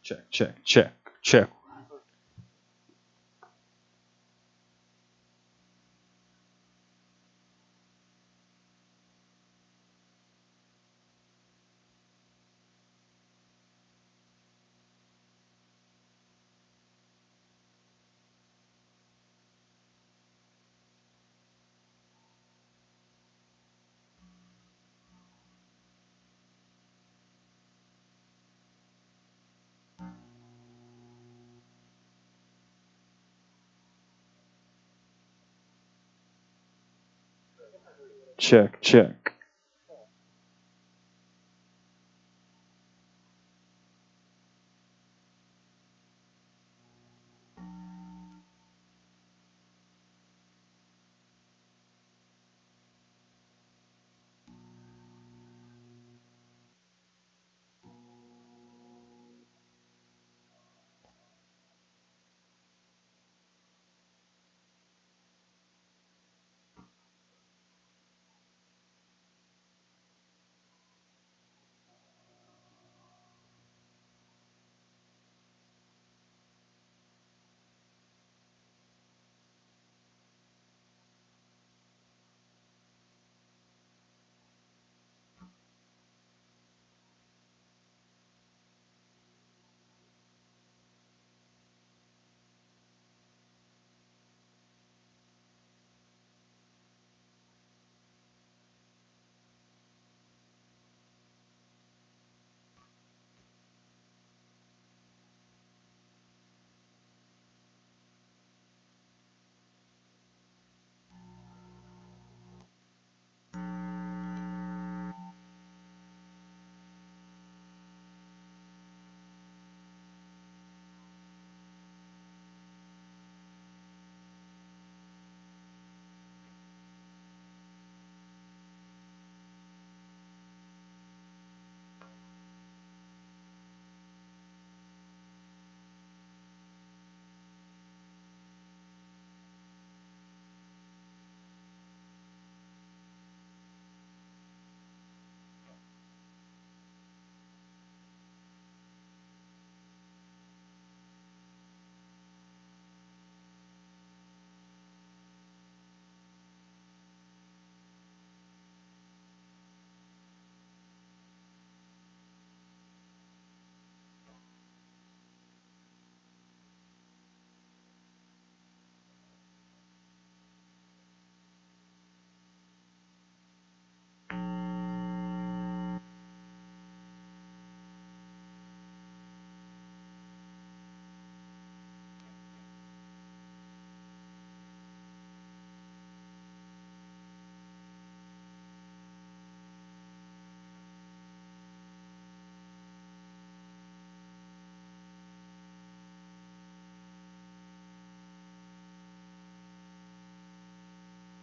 Check, check, check, check. Check, check.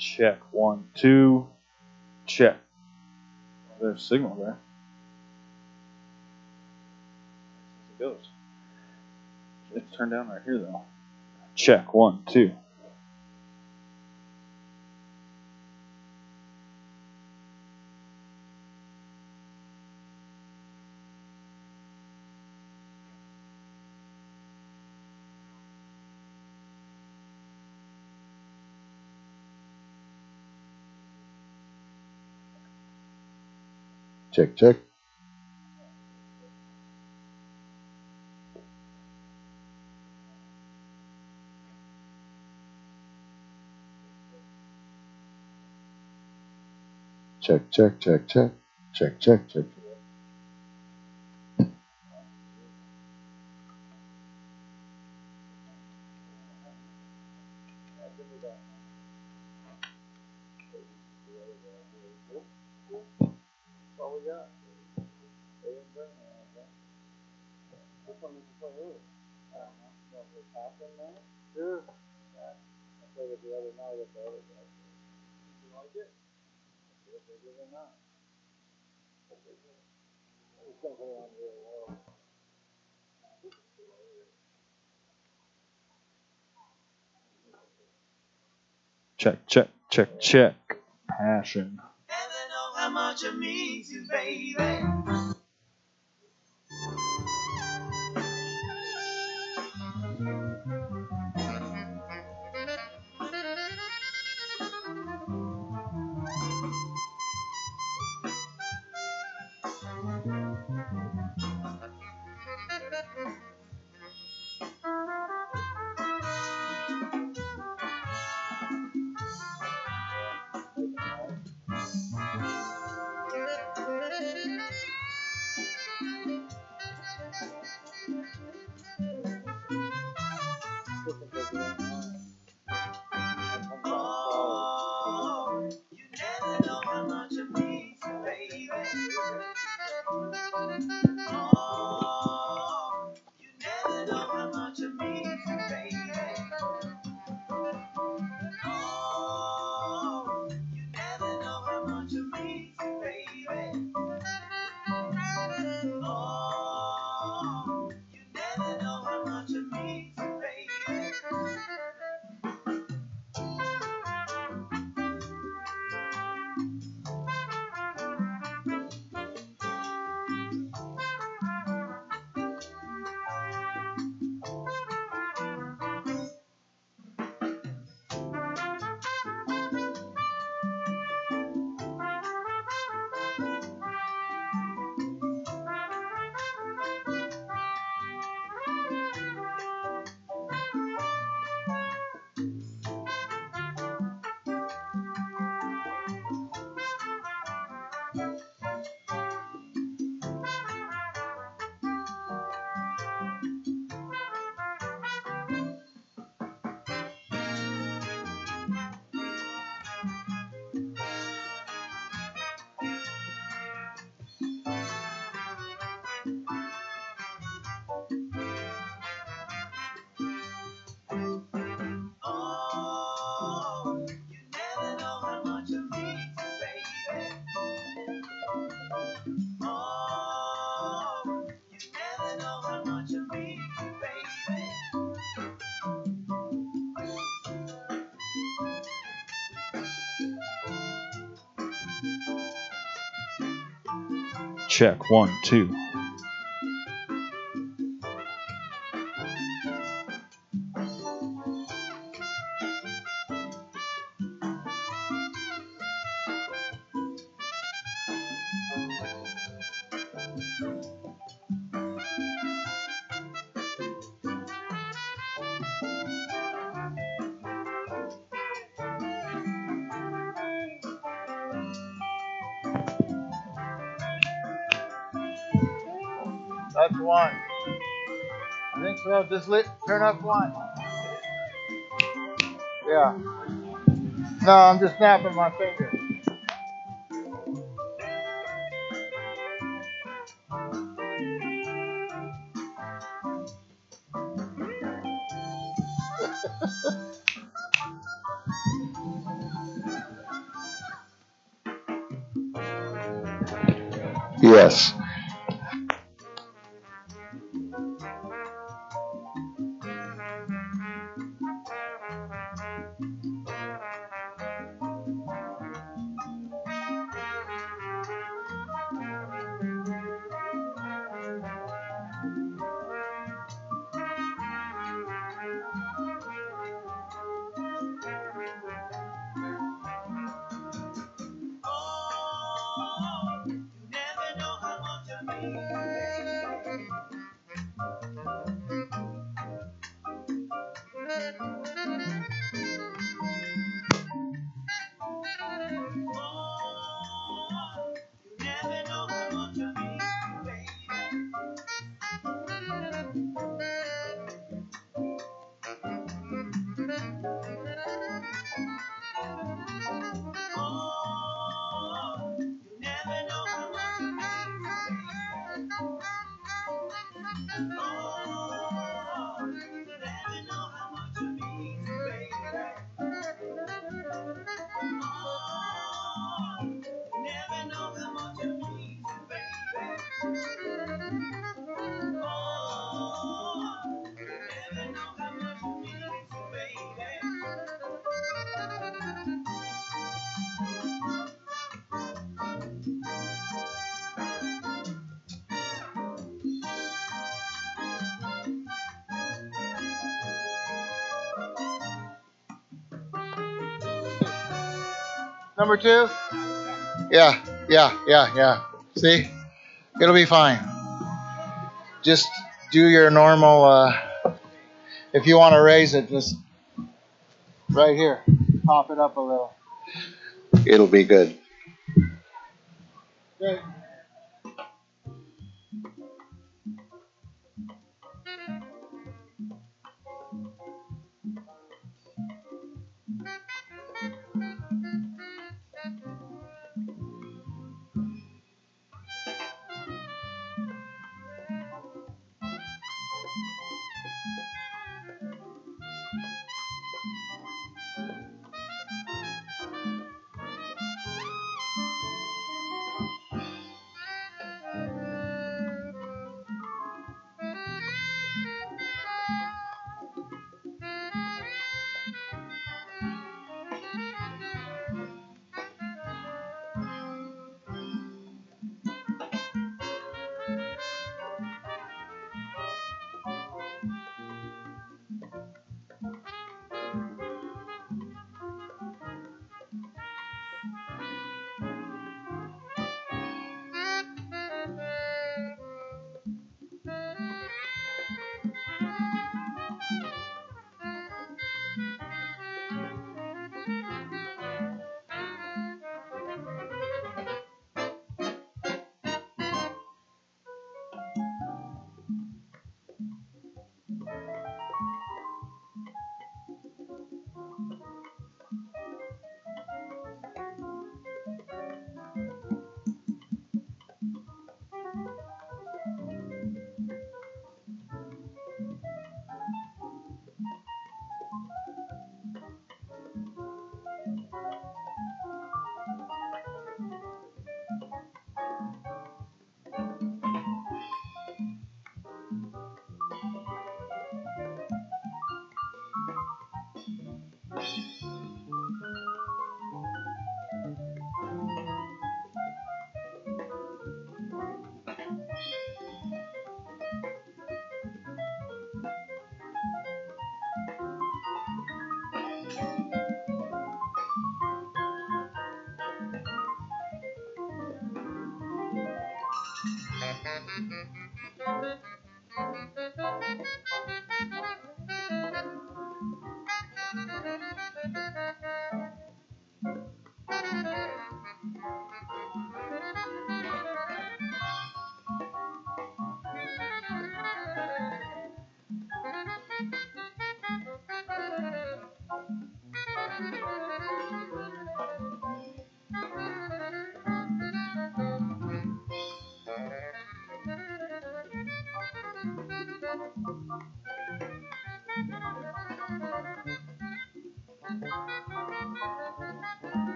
Check, 1, 2, check. There's signal there. It goes. It's turned down right here though. Check, 1, 2. Check, check. Check, check, check, check. Check, check, check. Sure. I played it the other night at the other guy. You like it? If they did or not. It's gonna go on real well. Check, check, check, check. Passion. Never know how much it means to you, baby. Check 1, 2. That's one. I think so. Just turn up one. Yeah. No, I'm just snapping my finger. Yes. Oh, you never know how much I mean, baby. Oh, you never know how much I mean, baby. Oh, you never know how much I mean, baby. Oh, you never know how much I mean, baby. Oh, you never know how much I mean, baby. Oh, you never know how much I mean, baby. Number two? Yeah. See? It'll be fine. Just do your normal, if you want to raise it, just right here. Pop it up a little. It'll be good. Okay.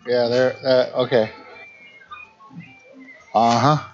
Yeah, there. Okay. Uh huh.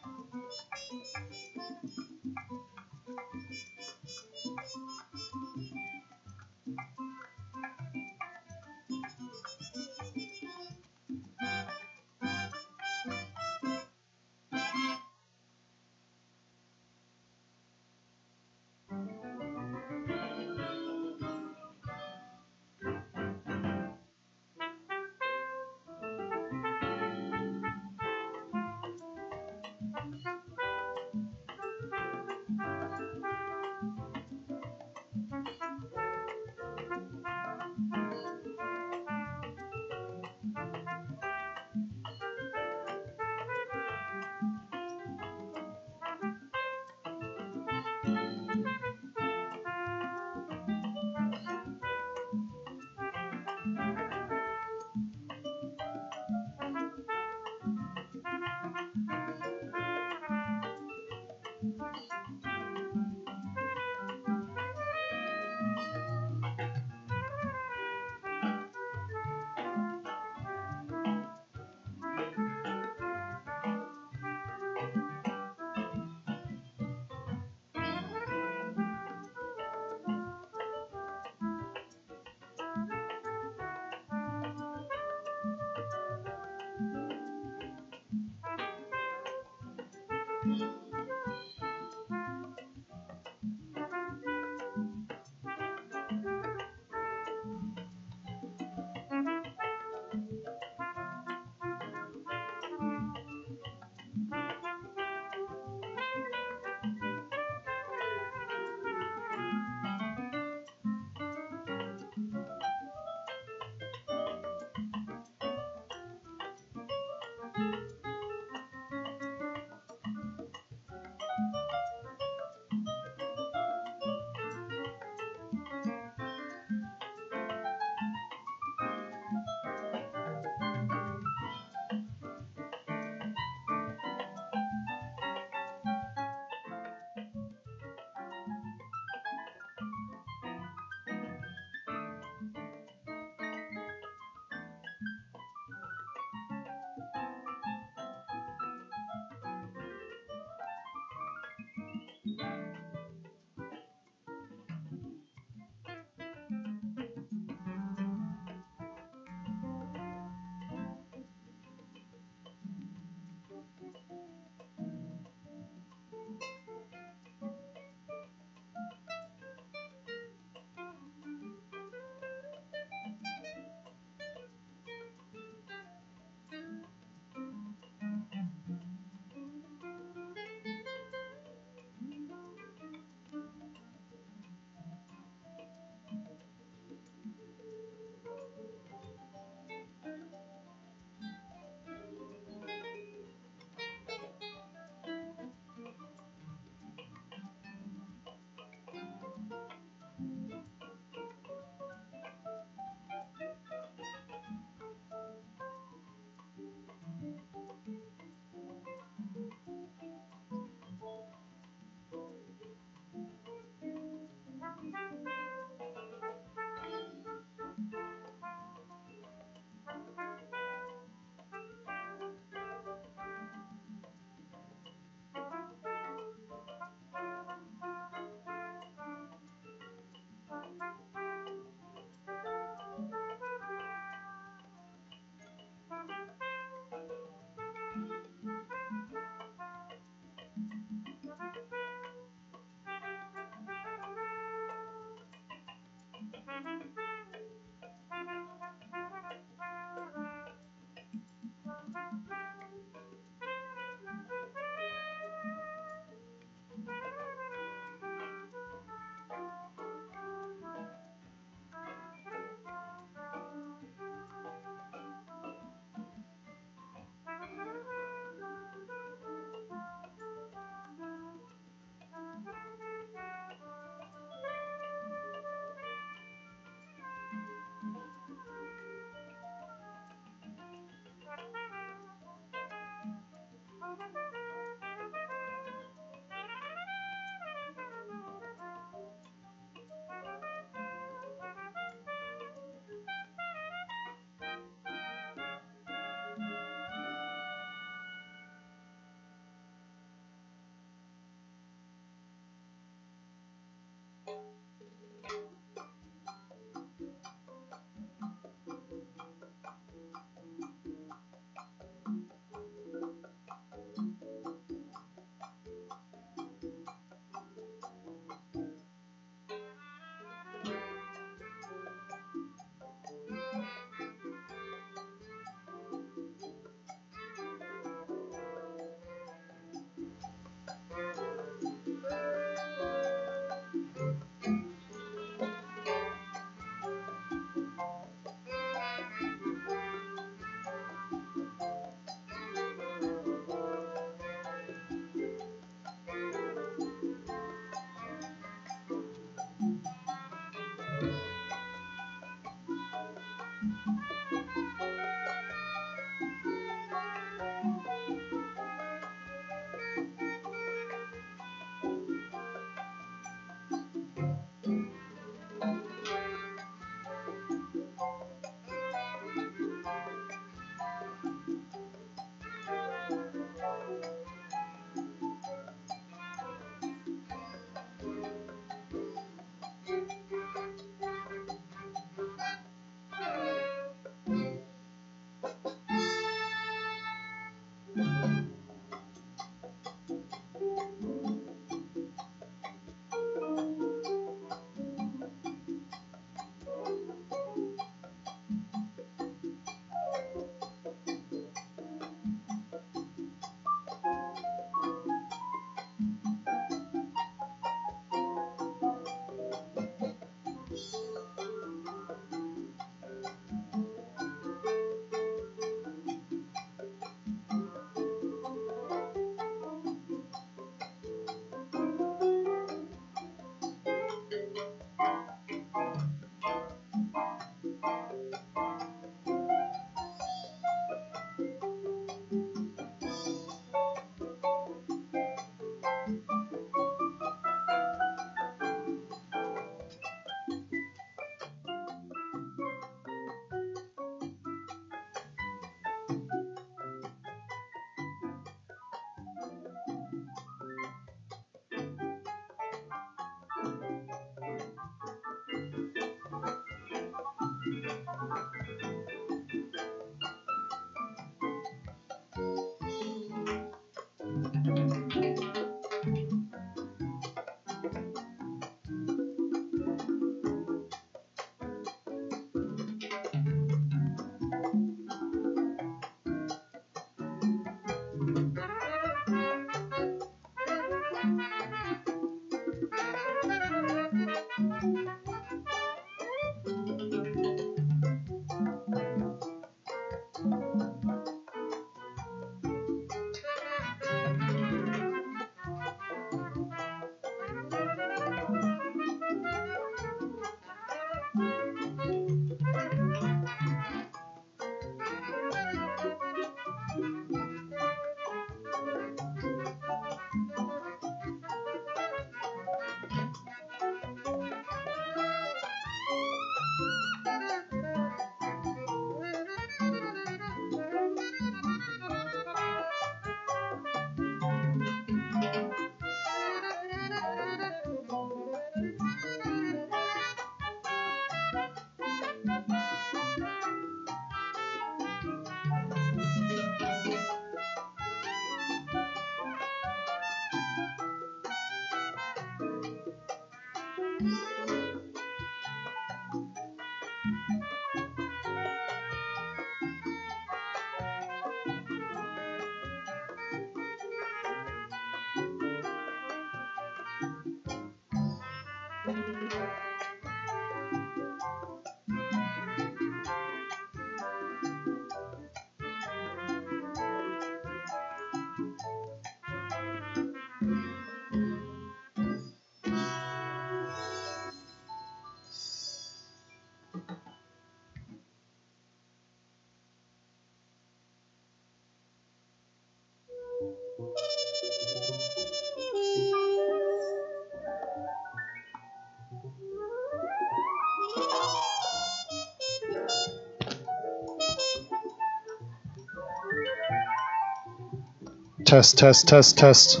Test, test, test, test.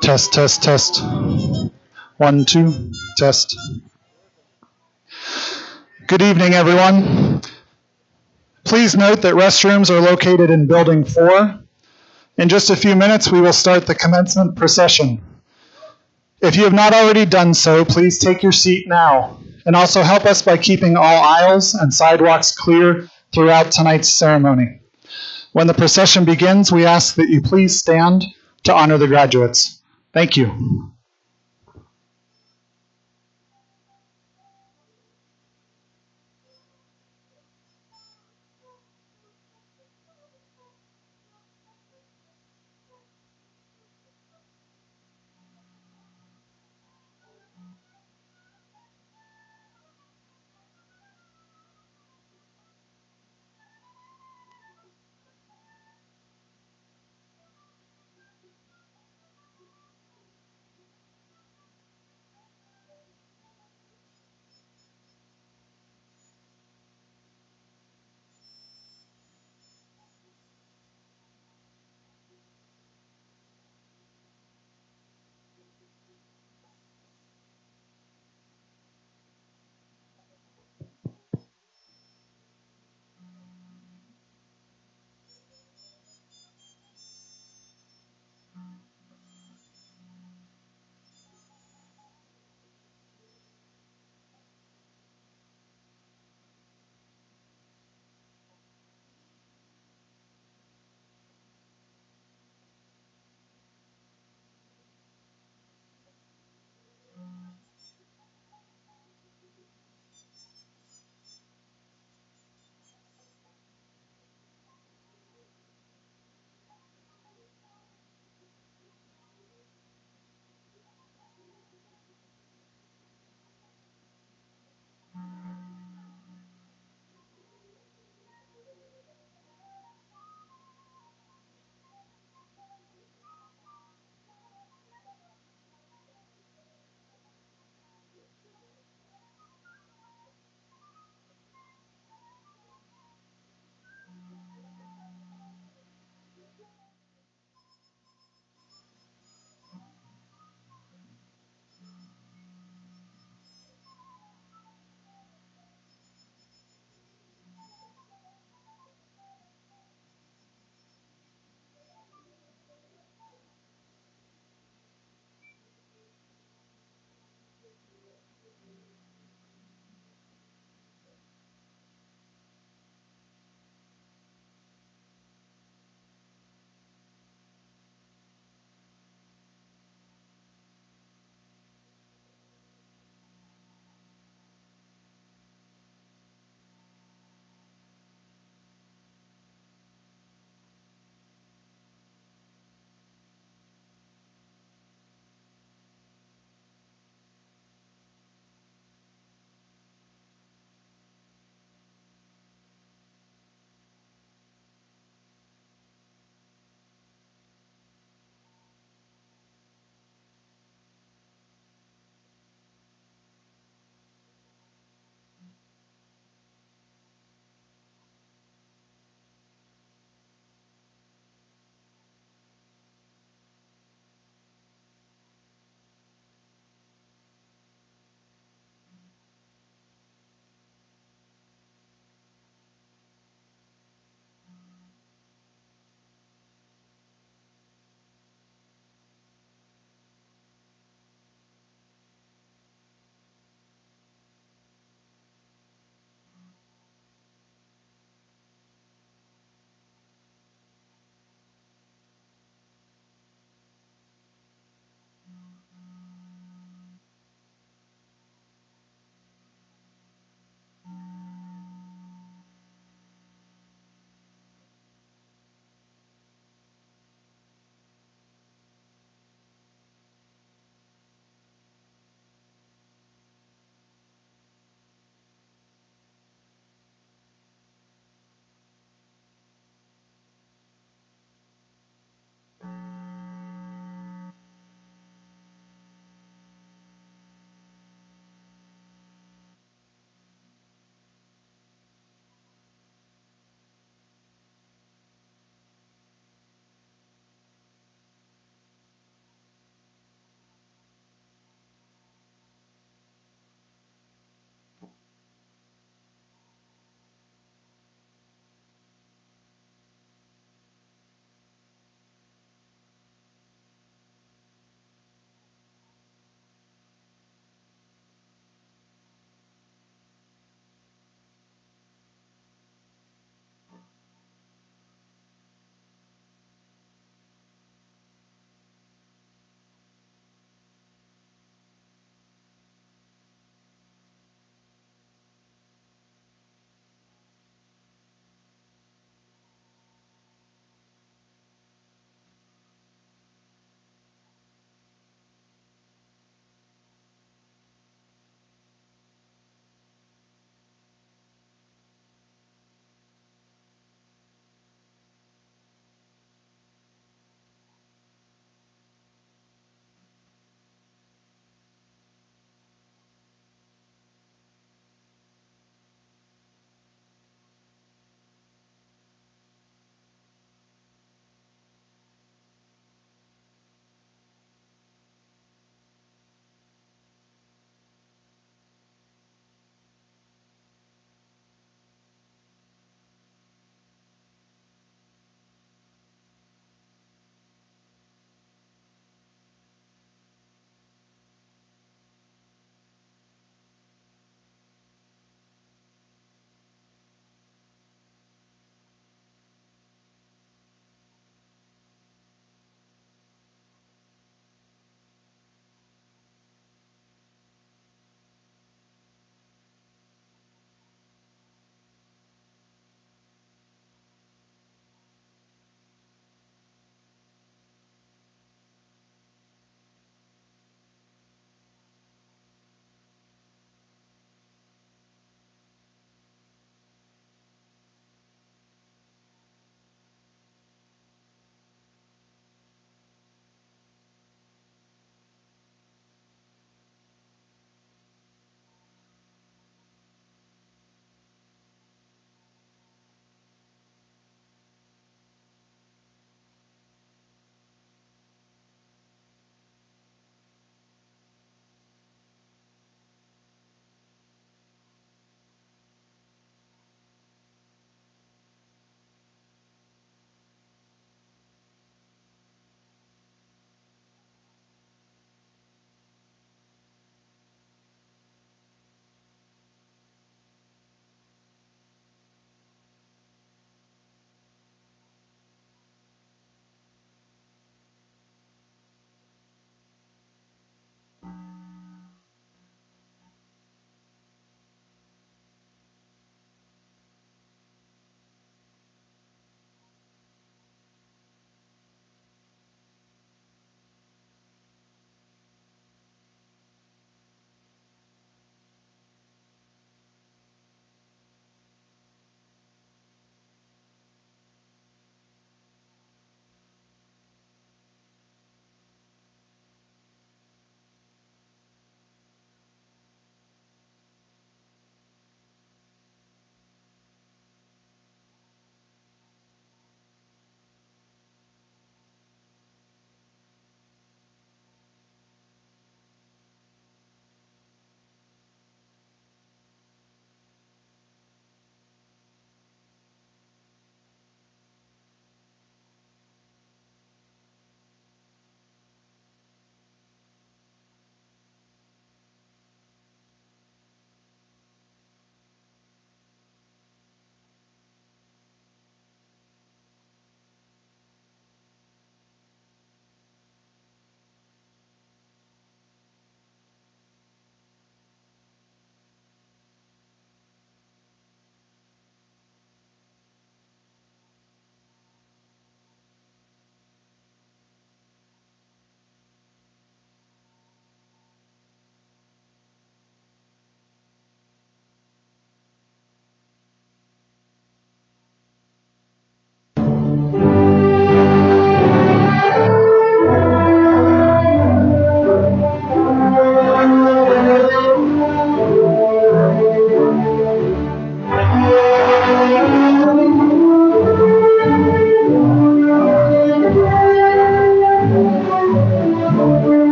Test, test, test. 1, 2, test. Good evening, everyone. Please note that restrooms are located in Building 4. In just a few minutes, we will start the commencement procession. If you have not already done so, please take your seat now, and also help us by keeping all aisles and sidewalks clear throughout tonight's ceremony. When the procession begins, we ask that you please stand to honor the graduates. Thank you.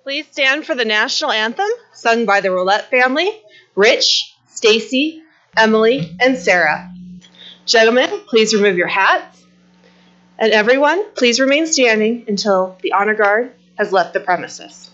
Please stand for the national anthem sung by the Roulette family, Rich, Stacy, Emily, and Sarah. Gentlemen, please remove your hats. And everyone, please remain standing until the honor guard has left the premises.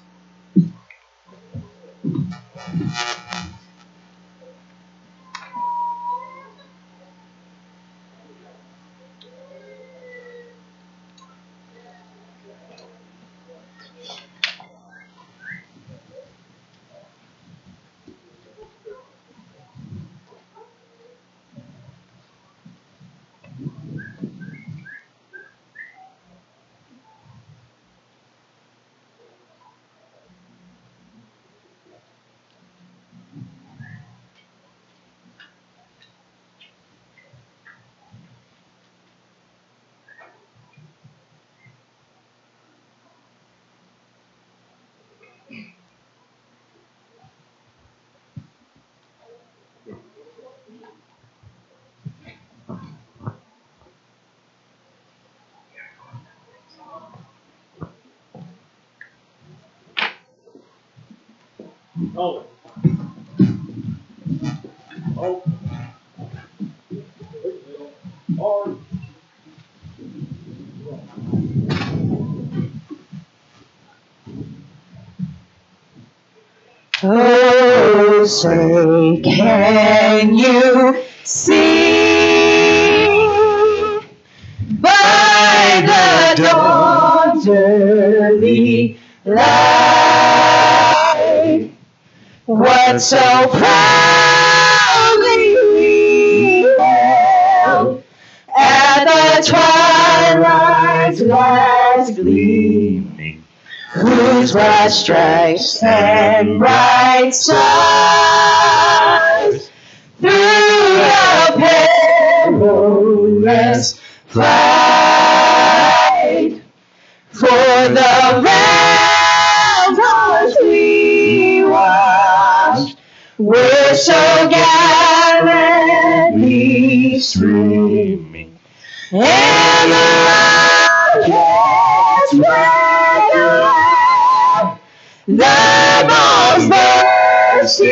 Oh. Oh. Oh. Oh, say, can you see by the dawn's early light what so proudly we hailed at the twilight's last gleaming, whose bright stripes and bright stars through the perilous flight For the realms we watched were so gallantly streaming, and the rockets went aloud, the bombs bursting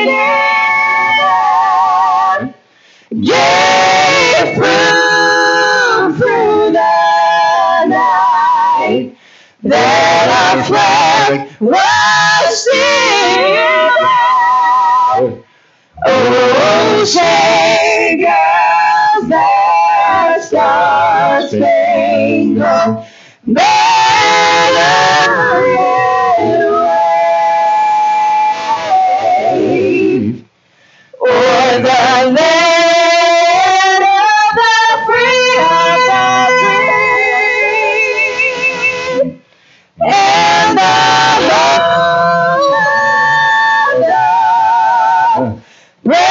in, gave proof through the night that our flag was still there. Oh, say, girls, that star-spangled banner yet wave o'er the land of the free, and the home of the brave.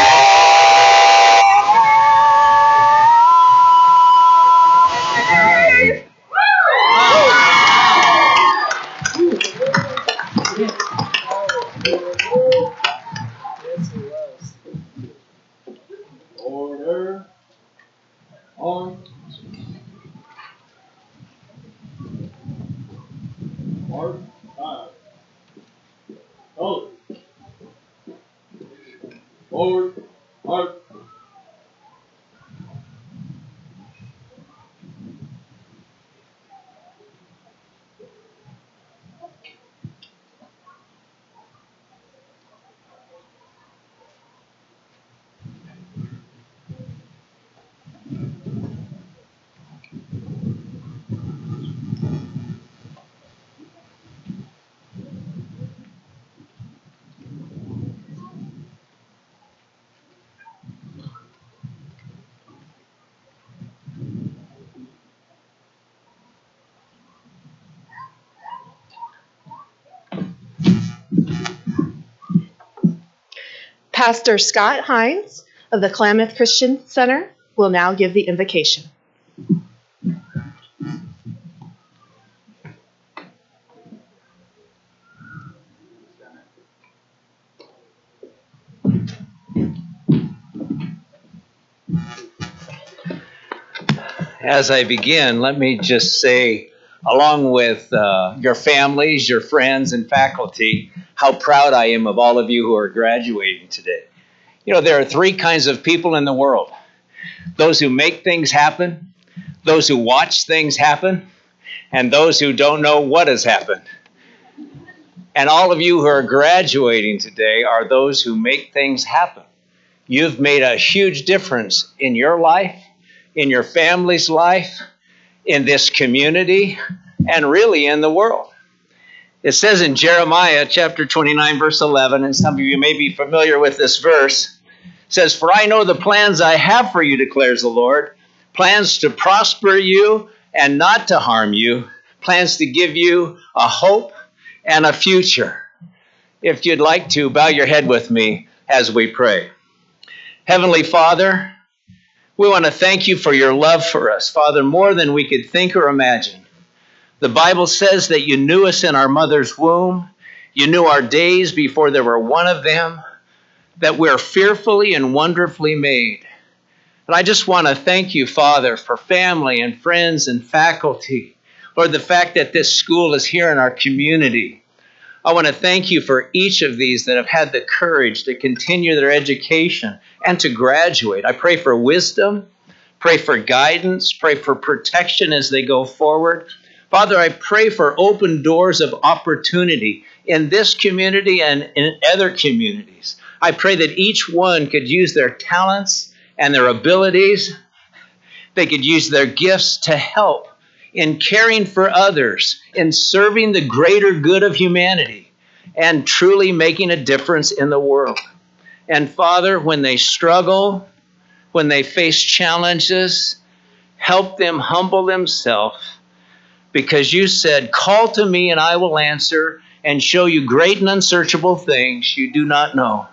Order. On. Mark. Five. Hold. Forward. Mark. Pastor Scott Hines of the Klamath Christian Center will now give the invocation. As I begin, let me just say, along with your families, your friends, and faculty, how proud I am of all of you who are graduating today. You know, there are three kinds of people in the world: those who make things happen, those who watch things happen, and those who don't know what has happened. And all of you who are graduating today are those who make things happen. You've made a huge difference in your life, in your family's life, in this community, and really in the world. It says in Jeremiah chapter 29, verse 11, and some of you may be familiar with this verse, says, "For I know the plans I have for you, declares the Lord, plans to prosper you and not to harm you, plans to give you a hope and a future." If you'd like to, bow your head with me as we pray. Heavenly Father, we want to thank you for your love for us, Father, more than we could think or imagine. The Bible says that you knew us in our mother's womb. You knew our days before there were one of them, that we're fearfully and wonderfully made. And I just want to thank you, Father, for family and friends and faculty. Lord, the fact that this school is here in our community. I want to thank you for each of these that have had the courage to continue their education and to graduate. I pray for wisdom, pray for guidance, pray for protection as they go forward. Father, I pray for open doors of opportunity in this community and in other communities. I pray that each one could use their talents and their abilities. They could use their gifts to help in caring for others, in serving the greater good of humanity, and truly making a difference in the world. And Father, when they struggle, when they face challenges, help them humble themselves, because you said, "Call to me and I will answer and show you great and unsearchable things you do not know."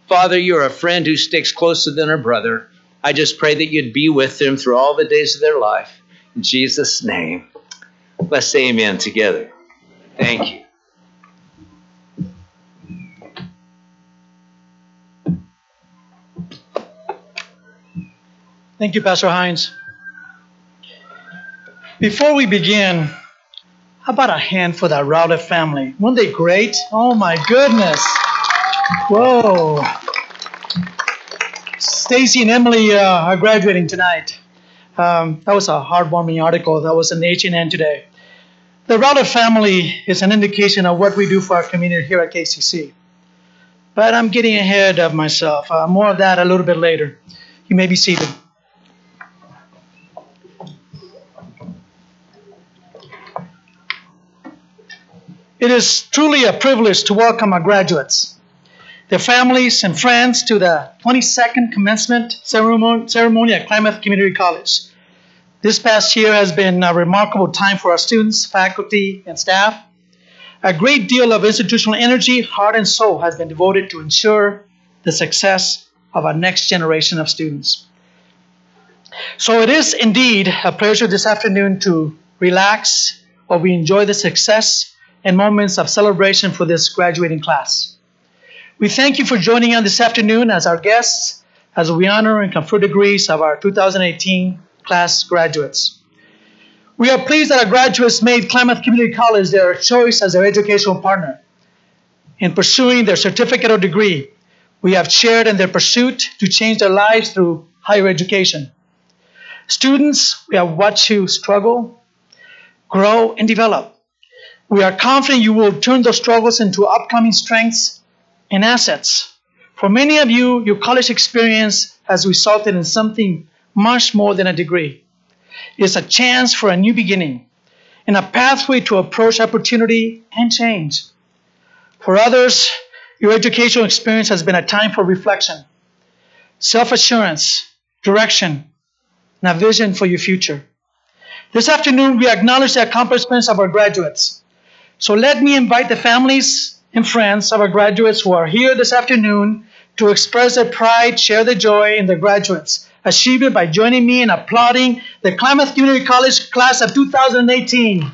Father, you're a friend who sticks closer than a brother. I just pray that you'd be with them through all the days of their life. In Jesus' name, Let's say amen together. Thank you. Thank you, Pastor Hines. Before we begin, how about a hand for that Rowlett family? Weren't they great? Oh my goodness. Whoa. Stacy and Emily are graduating tonight. That was a heartwarming article that was in H&N today. The Rowlett family is an indication of what we do for our community here at KCC. But I'm getting ahead of myself. More of that a little bit later. You may be seated. It is truly a privilege to welcome our graduates, their families, and friends to the 22nd commencement ceremony at Klamath Community College. This past year has been a remarkable time for our students, faculty, and staff. A great deal of institutional energy, heart, and soul has been devoted to ensure the success of our next generation of students. So it is indeed a pleasure this afternoon to relax while we enjoy the success and moments of celebration for this graduating class. We thank you for joining us this afternoon as our guests, as we honor and confer degrees of our 2018 class graduates. We are pleased that our graduates made Klamath Community College their choice as their educational partner. In pursuing their certificate or degree, we have shared in their pursuit to change their lives through higher education. Students, we have watched you struggle, grow, and develop. We are confident you will turn those struggles into upcoming strengths and assets. For many of you, your college experience has resulted in something much more than a degree. It's a chance for a new beginning and a pathway to approach opportunity and change. For others, your educational experience has been a time for reflection, self-assurance, direction, and a vision for your future. This afternoon, we acknowledge the accomplishments of our graduates. So let me invite the families and friends of our graduates who are here this afternoon to express their pride, share their joy in their graduates, achieved by joining me in applauding the Klamath Community College class of 2018.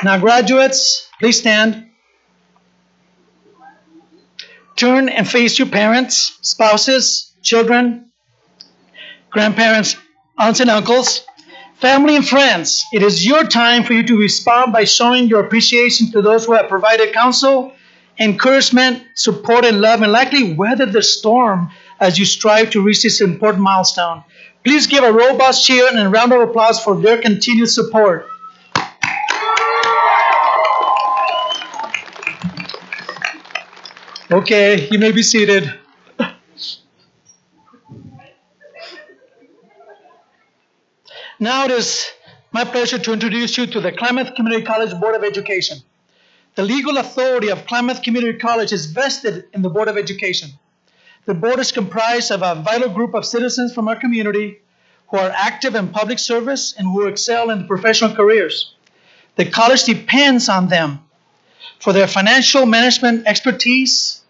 Now, graduates, please stand. Turn and face your parents, spouses, children, grandparents, aunts and uncles, family and friends. It is your time for you to respond by showing your appreciation to those who have provided counsel, encouragement, support, and love, and likely weathered the storm as you strive to reach this important milestone. Please give a robust cheer and a round of applause for their continued support. Okay, you may be seated. Now it is my pleasure to introduce you to the Klamath Community College Board of Education. The legal authority of Klamath Community College is vested in the Board of Education. The board is comprised of a vital group of citizens from our community who are active in public service and who excel in professional careers. The college depends on them for their financial management expertise,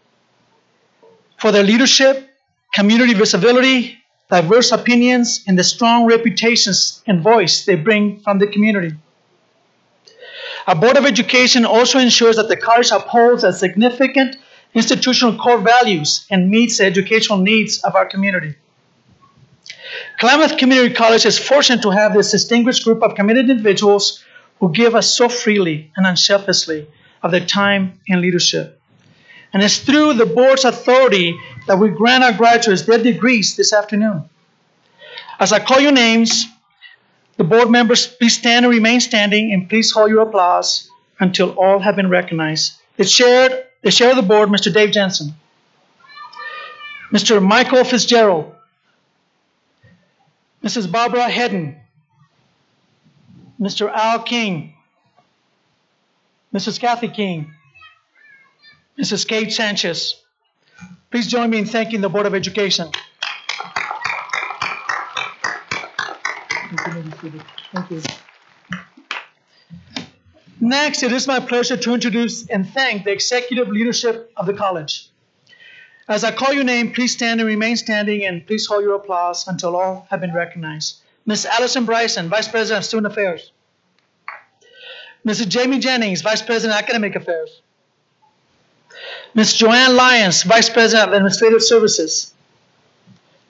for their leadership, community visibility, diverse opinions, and the strong reputations and voice they bring from the community. Our Board of Education also ensures that the college upholds a significant institutional core values and meets the educational needs of our community. Klamath Community College is fortunate to have this distinguished group of committed individuals who give us so freely and unselfishly of their time and leadership. And it's through the board's authority that we grant our graduates their degrees this afternoon. As I call your names, the board members, please stand and remain standing, and please hold your applause until all have been recognized. The chair of the board, Mr. Dave Jensen. Mr. Michael Fitzgerald. Mrs. Barbara Hedden. Mr. Al King. Mrs. Kathy King. Mrs. Kate Sanchez. Please join me in thanking the Board of Education. Thank you. Next, it is my pleasure to introduce and thank the executive leadership of the college. As I call your name, please stand and remain standing, and please hold your applause until all have been recognized. Ms. Allison Bryson, Vice President of Student Affairs. Mrs. Jamie Jennings, Vice President of Academic Affairs. Ms. Joanne Lyons, Vice President of Administrative Services.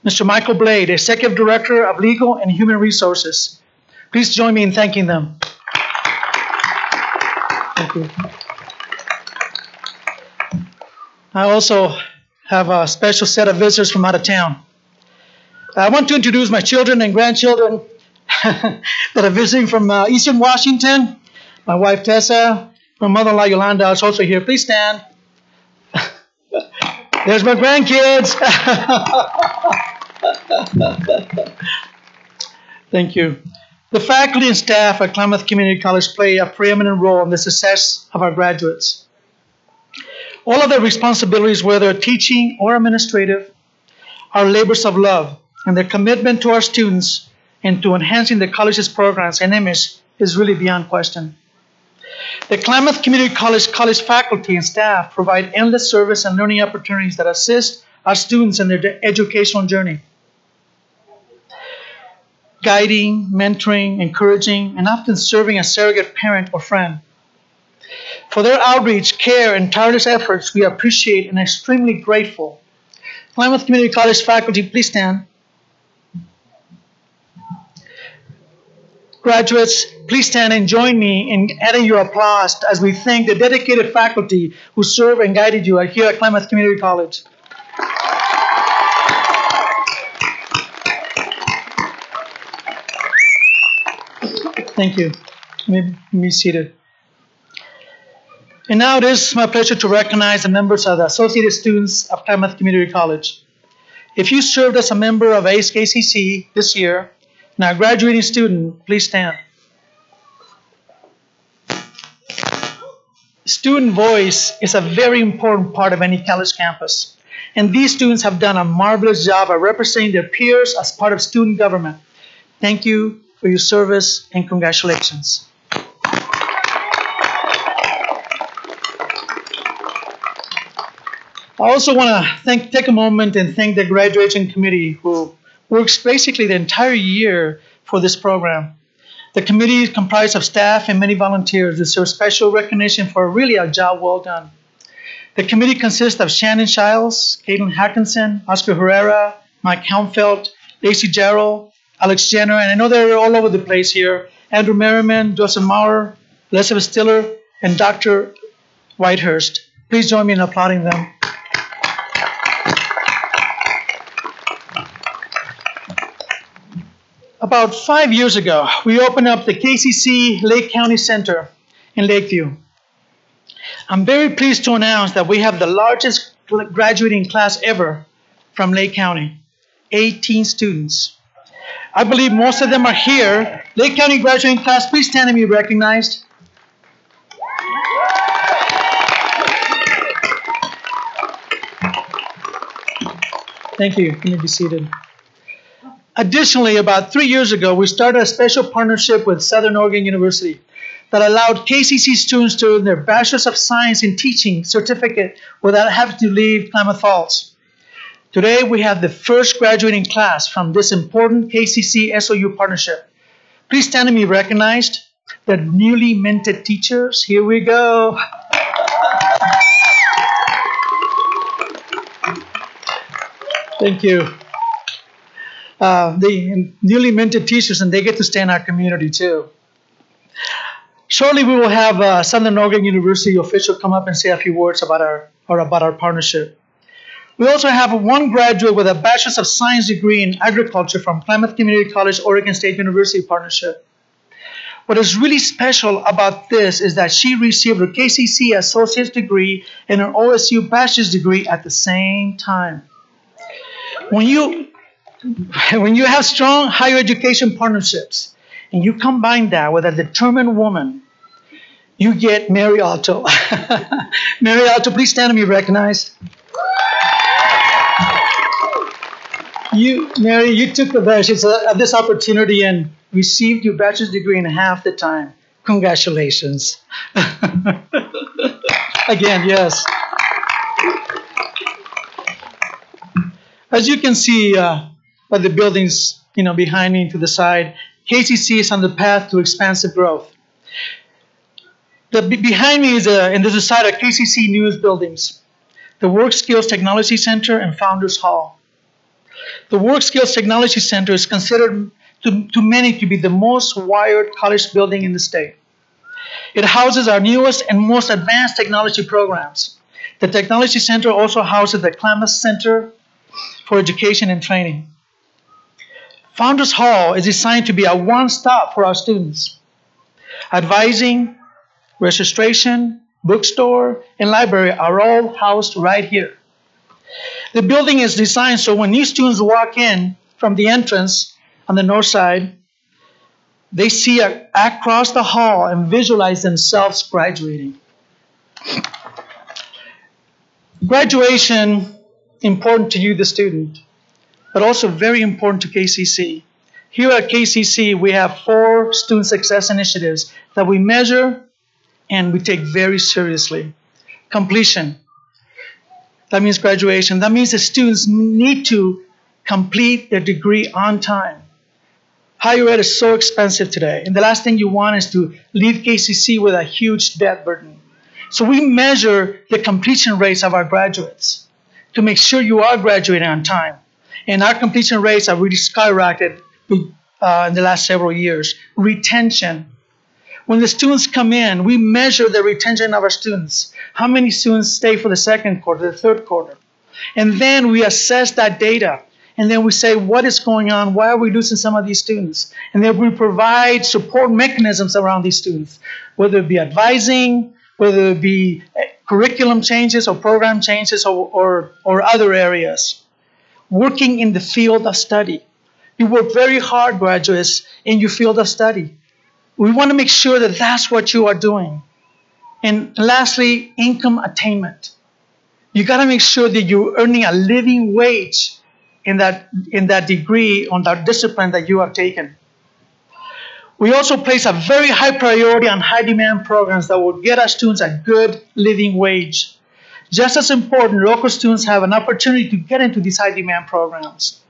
Mr. Michael Blade, Executive Director of Legal and Human Resources. Please join me in thanking them. Thank you. I also have a special set of visitors from out of town. I want to introduce my children and grandchildren that are visiting from Eastern Washington. My wife Tessa, my mother-in-law Yolanda is also here. Please stand. There's my grandkids. Thank you. The faculty and staff at Klamath Community College play a preeminent role in the success of our graduates. All of their responsibilities, whether teaching or administrative, are labors of love, and their commitment to our students and to enhancing the college's programs and image is really beyond question. The Klamath Community College faculty and staff provide endless service and learning opportunities that assist our students in their educational journey. Guiding, mentoring, encouraging, and often serving as surrogate parent or friend. For their outreach, care, and tireless efforts, we appreciate and are extremely grateful. Klamath Community College faculty, please stand. Graduates, please stand and join me in adding your applause as we thank the dedicated faculty who serve and guided you here at Klamath Community College. Thank you. You may be seated. And now it is my pleasure to recognize the members of the Associated Students of Klamath Community College. If you served as a member of ACE-KCC this year and are a graduating student, please stand. Student voice is a very important part of any college campus, and these students have done a marvelous job of representing their peers as part of student government. Thank you for your service and congratulations. I also want to take a moment and thank the graduation committee who works basically the entire year for this program. The committee is comprised of staff and many volunteers that deserve special recognition for really a job well done. The committee consists of Shannon Shiles, Caitlin Hackinson, Oscar Herrera, Mike Helmfeld, Lacey Jarrell, Alex Jenner, and I know they're all over the place here, Andrew Merriman, Joseph Maurer, Elizabeth Stiller, and Dr. Whitehurst. Please join me in applauding them. About 5 years ago, we opened up the KCC Lake County Center in Lakeview. I'm very pleased to announce that we have the largest graduating class ever from Lake County, 18 students. I believe most of them are here. Lake County graduating class, please stand and be recognized. Thank you. You may be seated. Additionally, about 3 years ago, we started a special partnership with Southern Oregon University that allowed KCC students to earn their Bachelor's of Science in Teaching certificate without having to leave Klamath Falls. Today, we have the first graduating class from this important KCC SOU partnership. Please stand and be recognized. The newly minted teachers, here we go. Thank you. The newly minted teachers, and they get to stay in our community too. Shortly, we will have Southern Oregon University official come up and say a few words about our partnership. We also have one graduate with a Bachelor's of Science degree in agriculture from Klamath Community College, Oregon State University partnership. What is really special about this is that she received her KCC associate's degree and her OSU bachelor's degree at the same time. When you have strong higher education partnerships and you combine that with a determined woman, you get Mary Alto. Mary Alto, please stand and be recognized. Mary, you took advantage of this opportunity and received your bachelor's degree in half the time. Congratulations. Again, yes. As you can see by the buildings behind me to the side, KCC is on the path to expansive growth. Behind me is and there's a side of KCC News buildings, the Work Skills Technology Center and Founders Hall. The Work Skills Technology Center is considered to many to be the most wired college building in the state. It houses our newest and most advanced technology programs. The Technology Center also houses the Klamath Center for Education and Training. Founders Hall is designed to be a one-stop for our students. Advising, registration, bookstore, and library are all housed right here. The building is designed so when new students walk in from the entrance on the north side, they see across the hall and visualize themselves graduating. Graduation, important to you, the student, but also very important to KCC. Here at KCC, we have 4 student success initiatives that we measure and we take very seriously. Completion. That means graduation. That means the students need to complete their degree on time. Higher ed is so expensive today, and the last thing you want is to leave KCC with a huge debt burden. So we measure the completion rates of our graduates to make sure you are graduating on time. And our completion rates have really skyrocketed in the last several years. Retention. When the students come in, we measure the retention of our students. How many students stay for the second quarter, the third quarter? And then we assess that data. And then we say, what is going on? Why are we losing some of these students? And then we provide support mechanisms around these students, whether it be advising, whether it be curriculum changes or program changes or other areas. Working in the field of study. You work very hard, graduates, in your field of study. We want to make sure that that's what you are doing. And lastly, income attainment. You got to make sure that you're earning a living wage in that degree, on that discipline that you have taken. We also place a very high priority on high demand programs that will get our students a good living wage. Just as important, local students have an opportunity to get into these high demand programs.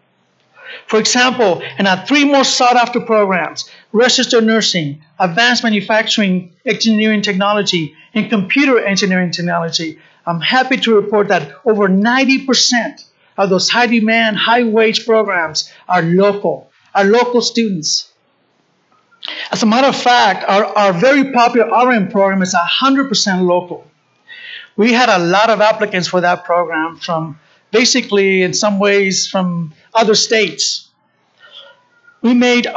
For example, in our 3 most sought after programs, registered nursing, advanced manufacturing engineering technology, and computer engineering technology, I'm happy to report that over 90% of those high demand, high wage programs are local students. As a matter of fact, our very popular RN program is 100% local. We had a lot of applicants for that program from basically, in some ways, from other states. We made sure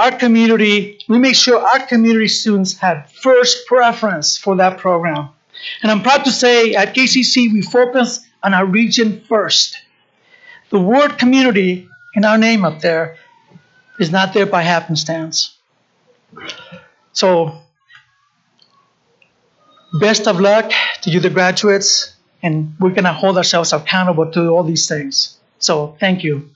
our community students had first preference for that program. And I'm proud to say at KCC, we focus on our region first. The word community in our name up there is not there by happenstance. So, best of luck to you, the graduates, and we're going to hold ourselves accountable to all these things. So, thank you.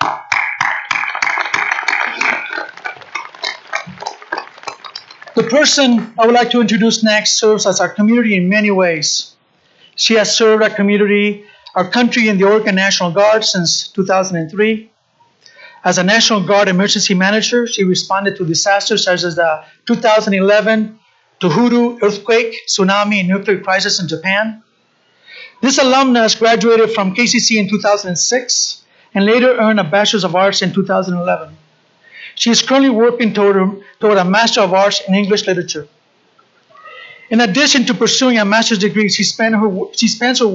The person I would like to introduce next serves as our community in many ways. She has served our community, our country in the Oregon National Guard since 2003. As a National Guard emergency manager, she responded to disasters such as the 2011 Tohoku earthquake, tsunami, and nuclear crisis in Japan. This alumnus graduated from KCC in 2006 and later earned a Bachelor's of Arts in 2011. She is currently working toward a Master of Arts in English Literature. In addition to pursuing a master's degree, she spends her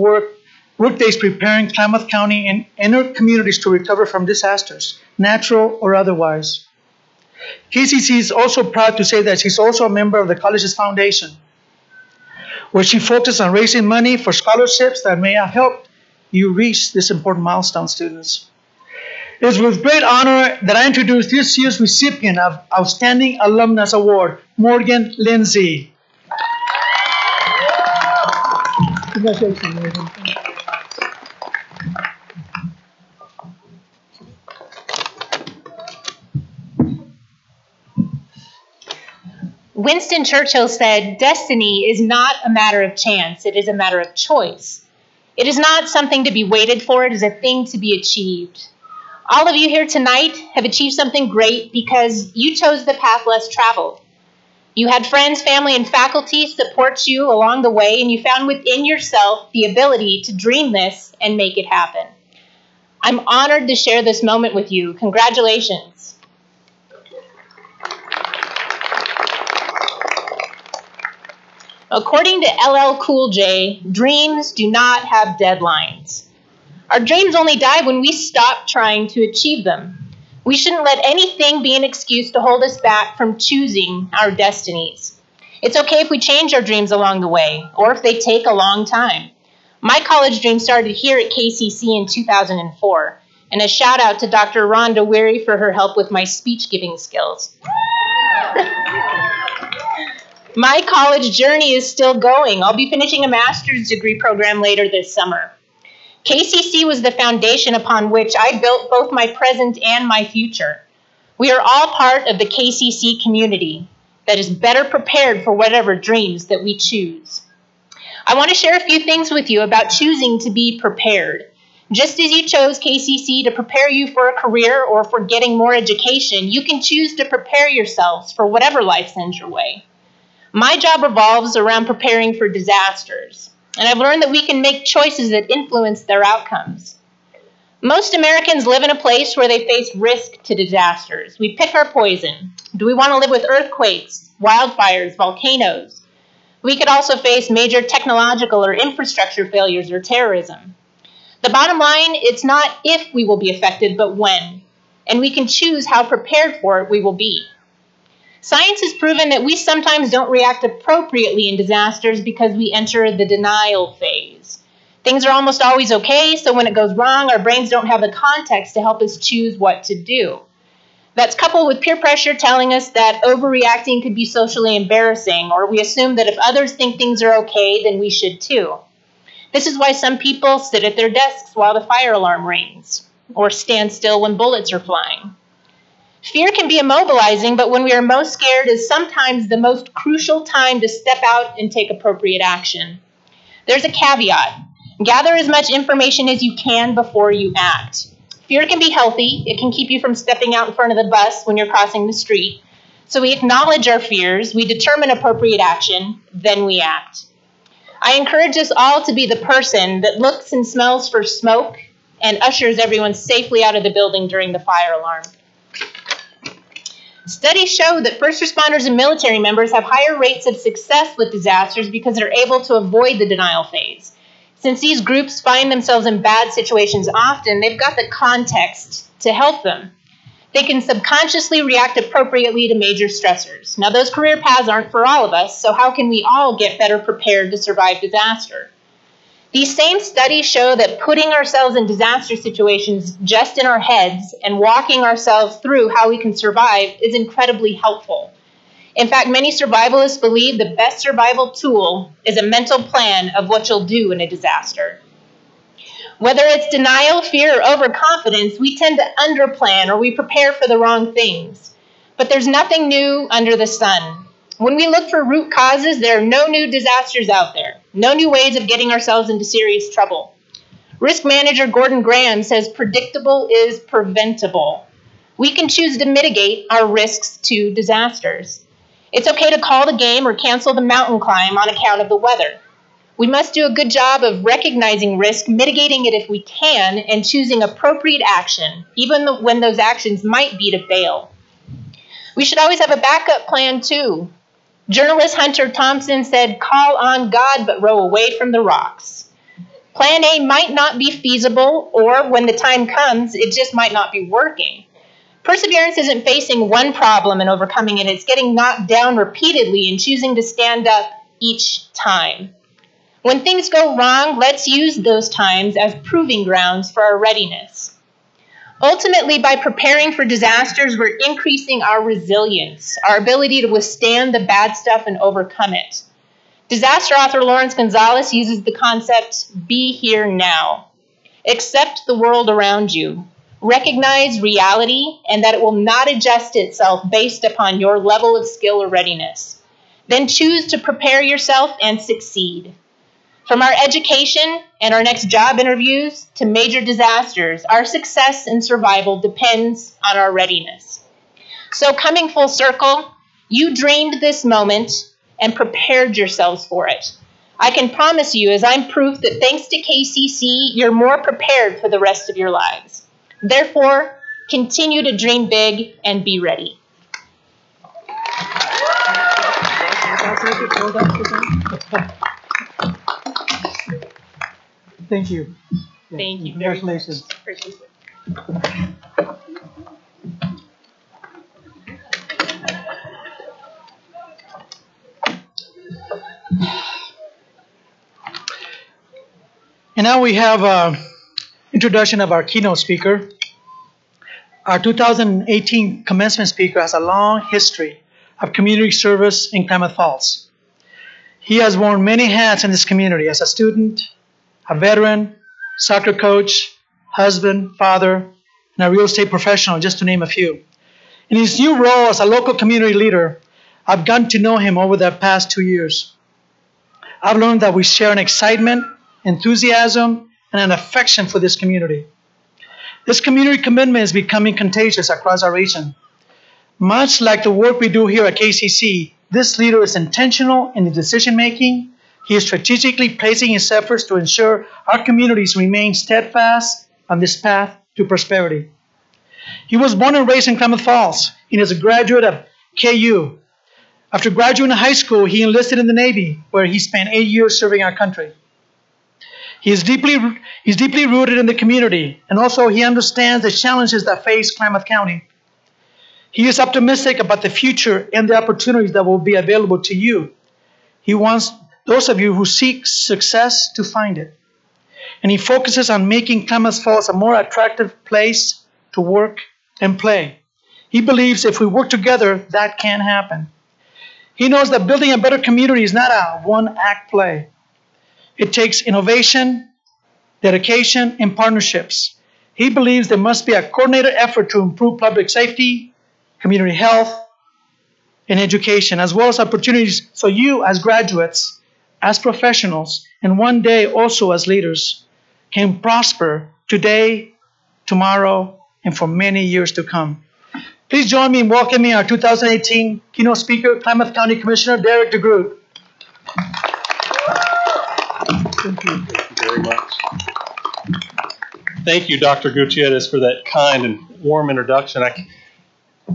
workdays preparing Klamath County and her communities to recover from disasters, natural or otherwise. KCC is also proud to say that she's also a member of the college's foundation, where she focuses on raising money for scholarships that may have helped you reach this important milestone, students. It is with great honor that I introduce this year's recipient of Outstanding Alumnus Award, Morgan Lindsay. Congratulations, Morgan. Winston Churchill said, "Destiny is not a matter of chance, it is a matter of choice. It is not something to be waited for, it is a thing to be achieved. All of you here tonight have achieved something great because you chose the path less traveled. You had friends, family, and faculty support you along the way, and you found within yourself the ability to dream this and make it happen. I'm honored to share this moment with you. Congratulations. According to LL Cool J, dreams do not have deadlines. Our dreams only die when we stop trying to achieve them. We shouldn't let anything be an excuse to hold us back from choosing our destinies. It's okay if we change our dreams along the way, or if they take a long time. My college dream started here at KCC in 2004, and a shout out to Dr. Rhonda Weary for her help with my speech giving skills. My college journey is still going. I'll be finishing a master's degree program later this summer. KCC was the foundation upon which I built both my present and my future. We are all part of the KCC community that is better prepared for whatever dreams that we choose. I want to share a few things with you about choosing to be prepared. Just as you chose KCC to prepare you for a career or for getting more education, you can choose to prepare yourselves for whatever life sends your way. My job revolves around preparing for disasters, and I've learned that we can make choices that influence their outcomes. Most Americans live in a place where they face risk to disasters. We pick our poison. Do we want to live with earthquakes, wildfires, volcanoes? We could also face major technological or infrastructure failures or terrorism. The bottom line, it's not if we will be affected, but when. And we can choose how prepared for it we will be. Science has proven that we sometimes don't react appropriately in disasters because we enter the denial phase. Things are almost always okay, so when it goes wrong, our brains don't have the context to help us choose what to do. That's coupled with peer pressure telling us that overreacting could be socially embarrassing, or we assume that if others think things are okay, then we should too. This is why some people sit at their desks while the fire alarm rings, or stand still when bullets are flying. Fear can be immobilizing, but when we are most scared is sometimes the most crucial time to step out and take appropriate action. There's a caveat. Gather as much information as you can before you act. Fear can be healthy. It can keep you from stepping out in front of the bus when you're crossing the street. So we acknowledge our fears, we determine appropriate action, then we act. I encourage us all to be the person that looks and smells for smoke and ushers everyone safely out of the building during the fire alarm. Studies show that first responders and military members have higher rates of success with disasters because they're able to avoid the denial phase. Since these groups find themselves in bad situations often, they've got the context to help them. They can subconsciously react appropriately to major stressors. Now, those career paths aren't for all of us, so how can we all get better prepared to survive disaster? These same studies show that putting ourselves in disaster situations just in our heads and walking ourselves through how we can survive is incredibly helpful. In fact, many survivalists believe the best survival tool is a mental plan of what you'll do in a disaster. Whether it's denial, fear, or overconfidence, we tend to underplan or we prepare for the wrong things. But there's nothing new under the sun. When we look for root causes, there are no new disasters out there, no new ways of getting ourselves into serious trouble. Risk manager Gordon Graham says predictable is preventable. We can choose to mitigate our risks to disasters. It's okay to call the game or cancel the mountain climb on account of the weather. We must do a good job of recognizing risk, mitigating it if we can, and choosing appropriate action, even when those actions might be to fail. We should always have a backup plan too. Journalist Hunter Thompson said, "Call on God, but row away from the rocks." Plan A might not be feasible, or when the time comes, it just might not be working. Perseverance isn't facing one problem and overcoming it. It's getting knocked down repeatedly and choosing to stand up each time. When things go wrong, let's use those times as proving grounds for our readiness. Ultimately, by preparing for disasters, we're increasing our resilience, our ability to withstand the bad stuff and overcome it. Disaster author Lawrence Gonzalez uses the concept, be here now. Accept the world around you. Recognize reality and that it will not adjust itself based upon your level of skill or readiness. Then choose to prepare yourself and succeed. From our education and our next job interviews to major disasters, our success and survival depends on our readiness. So coming full circle, you dreamed this moment and prepared yourselves for it. I can promise you, as I'm proof, that thanks to KCC, you're more prepared for the rest of your lives. Therefore, continue to dream big and be ready. Thank you. Thank you. Congratulations. And now we have an introduction of our keynote speaker. Our 2018 commencement speaker has a long history of community service in Klamath Falls. He has worn many hats in this community as a student, a veteran, soccer coach, husband, father, and a real estate professional, just to name a few. In his new role as a local community leader, I've gotten to know him over the past 2 years. I've learned that we share an excitement, enthusiasm, and an affection for this community. This community commitment is becoming contagious across our region. Much like the work we do here at KCC, this leader is intentional in his decision-making. He is strategically placing his efforts to ensure our communities remain steadfast on this path to prosperity. He was born and raised in Klamath Falls. He is a graduate of KU. After graduating high school, he enlisted in the Navy, where he spent 8 years serving our country. He's deeply rooted in the community, and also he understands the challenges that face Klamath County. He is optimistic about the future and the opportunities that will be available to you. He wants those of you who seek success to find it. And he focuses on making Klamath Falls a more attractive place to work and play. He believes if we work together, that can happen. He knows that building a better community is not a one-act play. It takes innovation, dedication, and partnerships. He believes there must be a coordinated effort to improve public safety, community health, and education, as well as opportunities so you as graduates, as professionals, and one day also as leaders, can prosper today, tomorrow, and for many years to come. Please join me in welcoming our 2018 keynote speaker, Klamath County Commissioner Derek DeGroot. Thank you very much. Thank you, Dr. Gutierrez, for that kind and warm introduction. I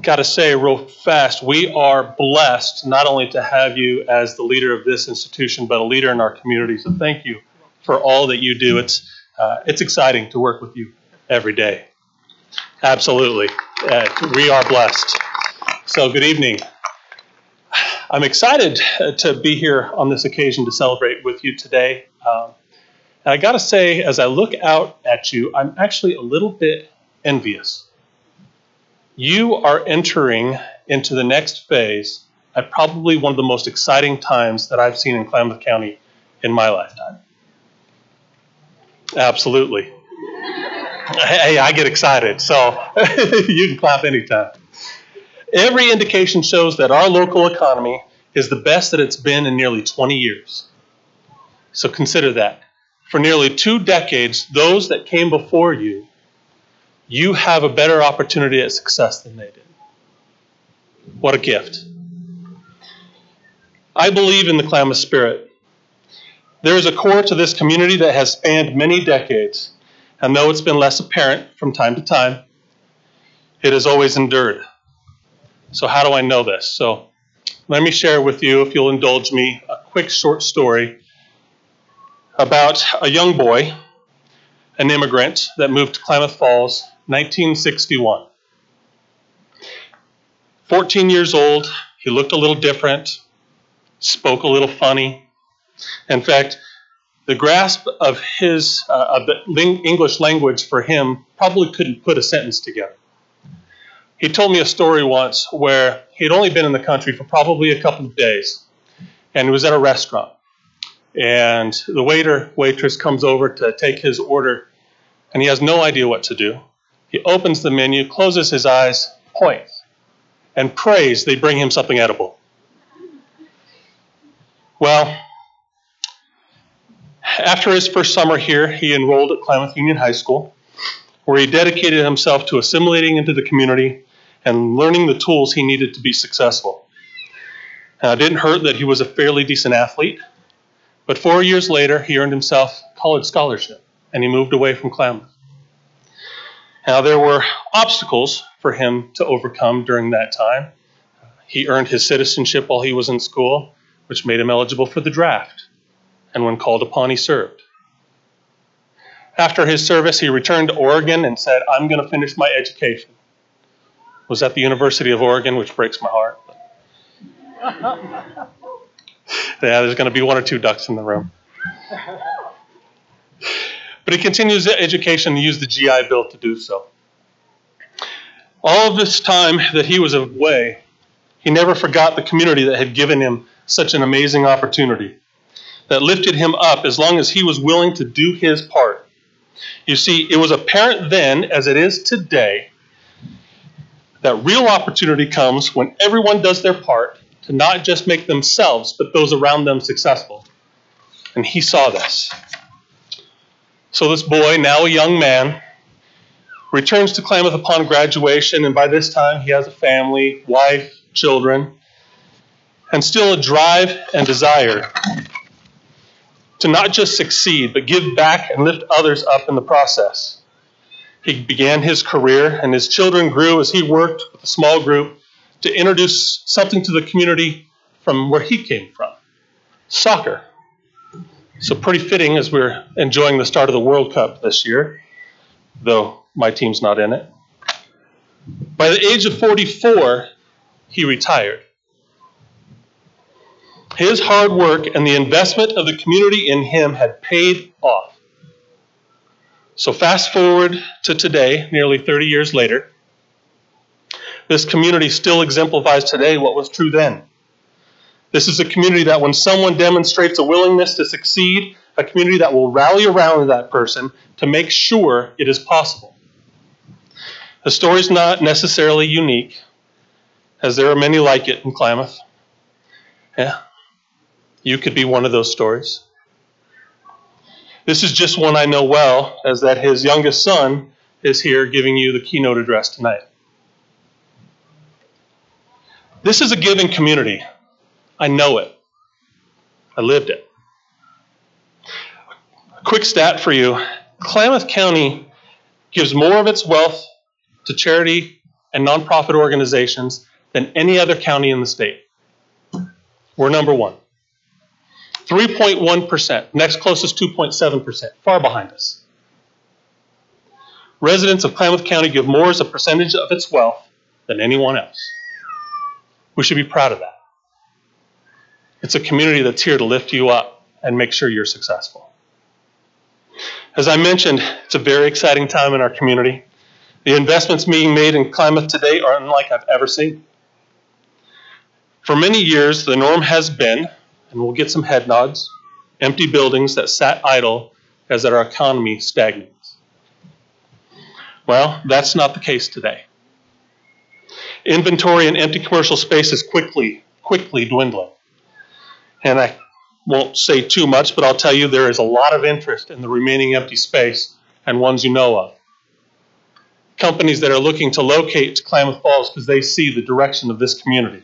got to say real fast, we are blessed not only to have you as the leader of this institution, but a leader in our community. So thank you for all that you do. It's exciting to work with you every day. Absolutely. We are blessed. So good evening. I'm excited to be here on this occasion to celebrate with you today. And I got to say, as I look out at you, I'm actually a little bit envious. You are entering into the next phase at probably one of the most exciting times that I've seen in Klamath County in my lifetime. Absolutely. Hey, I get excited, so you can clap anytime. Every indication shows that our local economy is the best that it's been in nearly 20 years. So consider that. For nearly 2 decades, those that came before you, you have a better opportunity at success than they did. What a gift. I believe in the Klamath spirit. There is a core to this community that has spanned many decades, and though it's been less apparent from time to time, it has always endured. So how do I know this? So let me share with you, if you'll indulge me, a quick short story about a young boy, an immigrant that moved to Klamath Falls, 1961. 14 years old, he looked a little different, spoke a little funny. In fact, the grasp of the English language for him probably couldn't put a sentence together. He told me a story once where he'd only been in the country for probably a couple of days, and he was at a restaurant. And the waitress comes over to take his order, and he has no idea what to do. He opens the menu, closes his eyes, points, and prays they bring him something edible. Well, After his first summer here, he enrolled at Klamath Union High School, where he dedicated himself to assimilating into the community and learning the tools he needed to be successful. Now, it didn't hurt that he was a fairly decent athlete, but 4 years later, he earned himself a college scholarship, and he moved away from Klamath. Now, there were obstacles for him to overcome during that time. He earned his citizenship while he was in school, which made him eligible for the draft, and when called upon, he served. After his service, he returned to Oregon and said, I'm going to finish my education. Was at the University of Oregon, which breaks my heart. Yeah, there's going to be one or two ducks in the room. But he continues his education and used the GI Bill to do so. All of this time that he was away, he never forgot the community that had given him such an amazing opportunity, that lifted him up as long as he was willing to do his part. You see, it was apparent then, as it is today, that real opportunity comes when everyone does their part to not just make themselves, but those around them successful. And he saw this. So this boy, now a young man, returns to Klamath upon graduation, and by this time he has a family, wife, children, and still a drive and desire to not just succeed, but give back and lift others up in the process. He began his career, and his children grew as he worked with a small group to introduce something to the community from where he came from, soccer. So pretty fitting as we're enjoying the start of the World Cup this year, though my team's not in it. By the age of 44, he retired. His hard work and the investment of the community in him had paid off. So fast forward to today, nearly 30 years later, this community still exemplifies today what was true then. This is a community that when someone demonstrates a willingness to succeed, a community that will rally around that person to make sure it is possible. The story is not necessarily unique, as there are many like it in Klamath. Yeah, you could be one of those stories. This is just one I know well, as that his youngest son is here giving you the keynote address tonight. This is a giving community. I know it. I lived it. A quick stat for you. Klamath County gives more of its wealth to charity and nonprofit organizations than any other county in the state. We're number one. 3.1%. Next closest, 2.7%. Far behind us. Residents of Klamath County give more as a percentage of its wealth than anyone else. We should be proud of that. It's a community that's here to lift you up and make sure you're successful. As I mentioned, it's a very exciting time in our community. The investments being made in Klamath today are unlike I've ever seen. For many years, the norm has been, and we'll get some head nods, empty buildings that sat idle as our economy stagnates. Well, that's not the case today. Inventory in empty commercial space is quickly dwindling. And I won't say too much, but I'll tell you there is a lot of interest in the remaining empty space and ones you know of. Companies that are looking to locate to Klamath Falls because they see the direction of this community.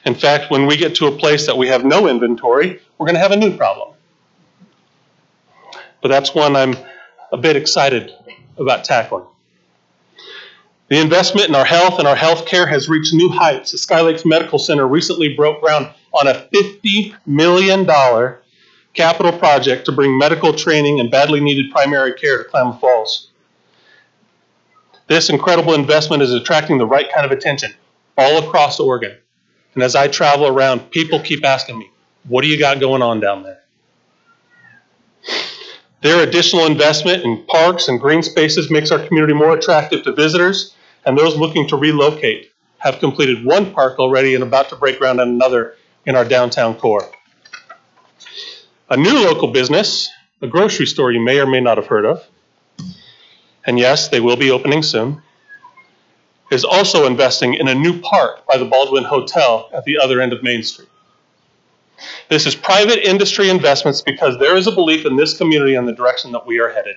In fact, when we get to a place that we have no inventory, we're going to have a new problem. But that's one I'm a bit excited about tackling. The investment in our health and our health care has reached new heights. The Sky Lakes Medical Center recently broke ground on a $50 million capital project to bring medical training and badly needed primary care to Klamath Falls. This incredible investment is attracting the right kind of attention all across Oregon. And as I travel around, people keep asking me, what do you got going on down there? Their additional investment in parks and green spaces makes our community more attractive to visitors, and those looking to relocate have completed one park already and about to break ground on another in our downtown core. A new local business, a grocery store you may or may not have heard of, and yes, they will be opening soon, is also investing in a new park by the Baldwin Hotel at the other end of Main Street. This is private industry investments because there is a belief in this community on the direction that we are headed.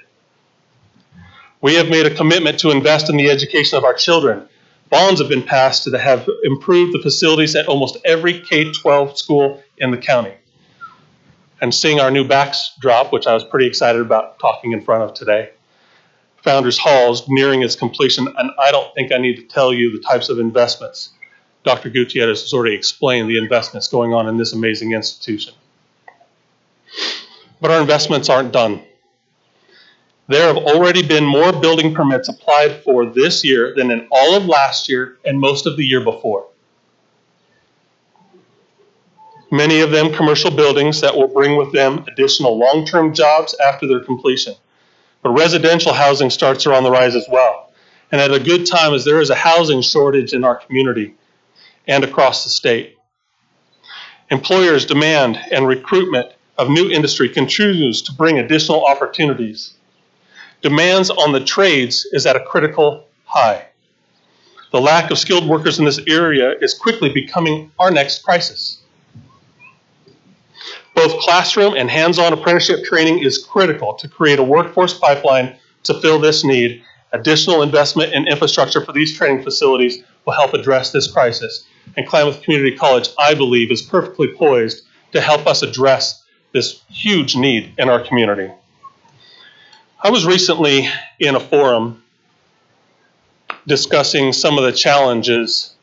We have made a commitment to invest in the education of our children. Bonds have been passed to have improved the facilities at almost every K-12 school in the county. And seeing our new backdrop, which I was pretty excited about talking in front of today, Founders Hall is nearing its completion, and I don't think I need to tell you the types of investments. Dr. Gutierrez has already explained the investments going on in this amazing institution. But our investments aren't done. There have already been more building permits applied for this year than in all of last year and most of the year before. Many of them commercial buildings that will bring with them additional long-term jobs after their completion. But residential housing starts are on the rise as well. And at a good time as there is a housing shortage in our community and across the state. Employers' demand and recruitment of new industry continues to bring additional opportunities. Demands on the trades is at a critical high. The lack of skilled workers in this area is quickly becoming our next crisis. Both classroom and hands-on apprenticeship training is critical to create a workforce pipeline to fill this need. Additional investment in infrastructure for these training facilities will help address this crisis. And Klamath Community College, I believe, is perfectly poised to help us address this huge need in our community. I was recently in a forum discussing some of the challenges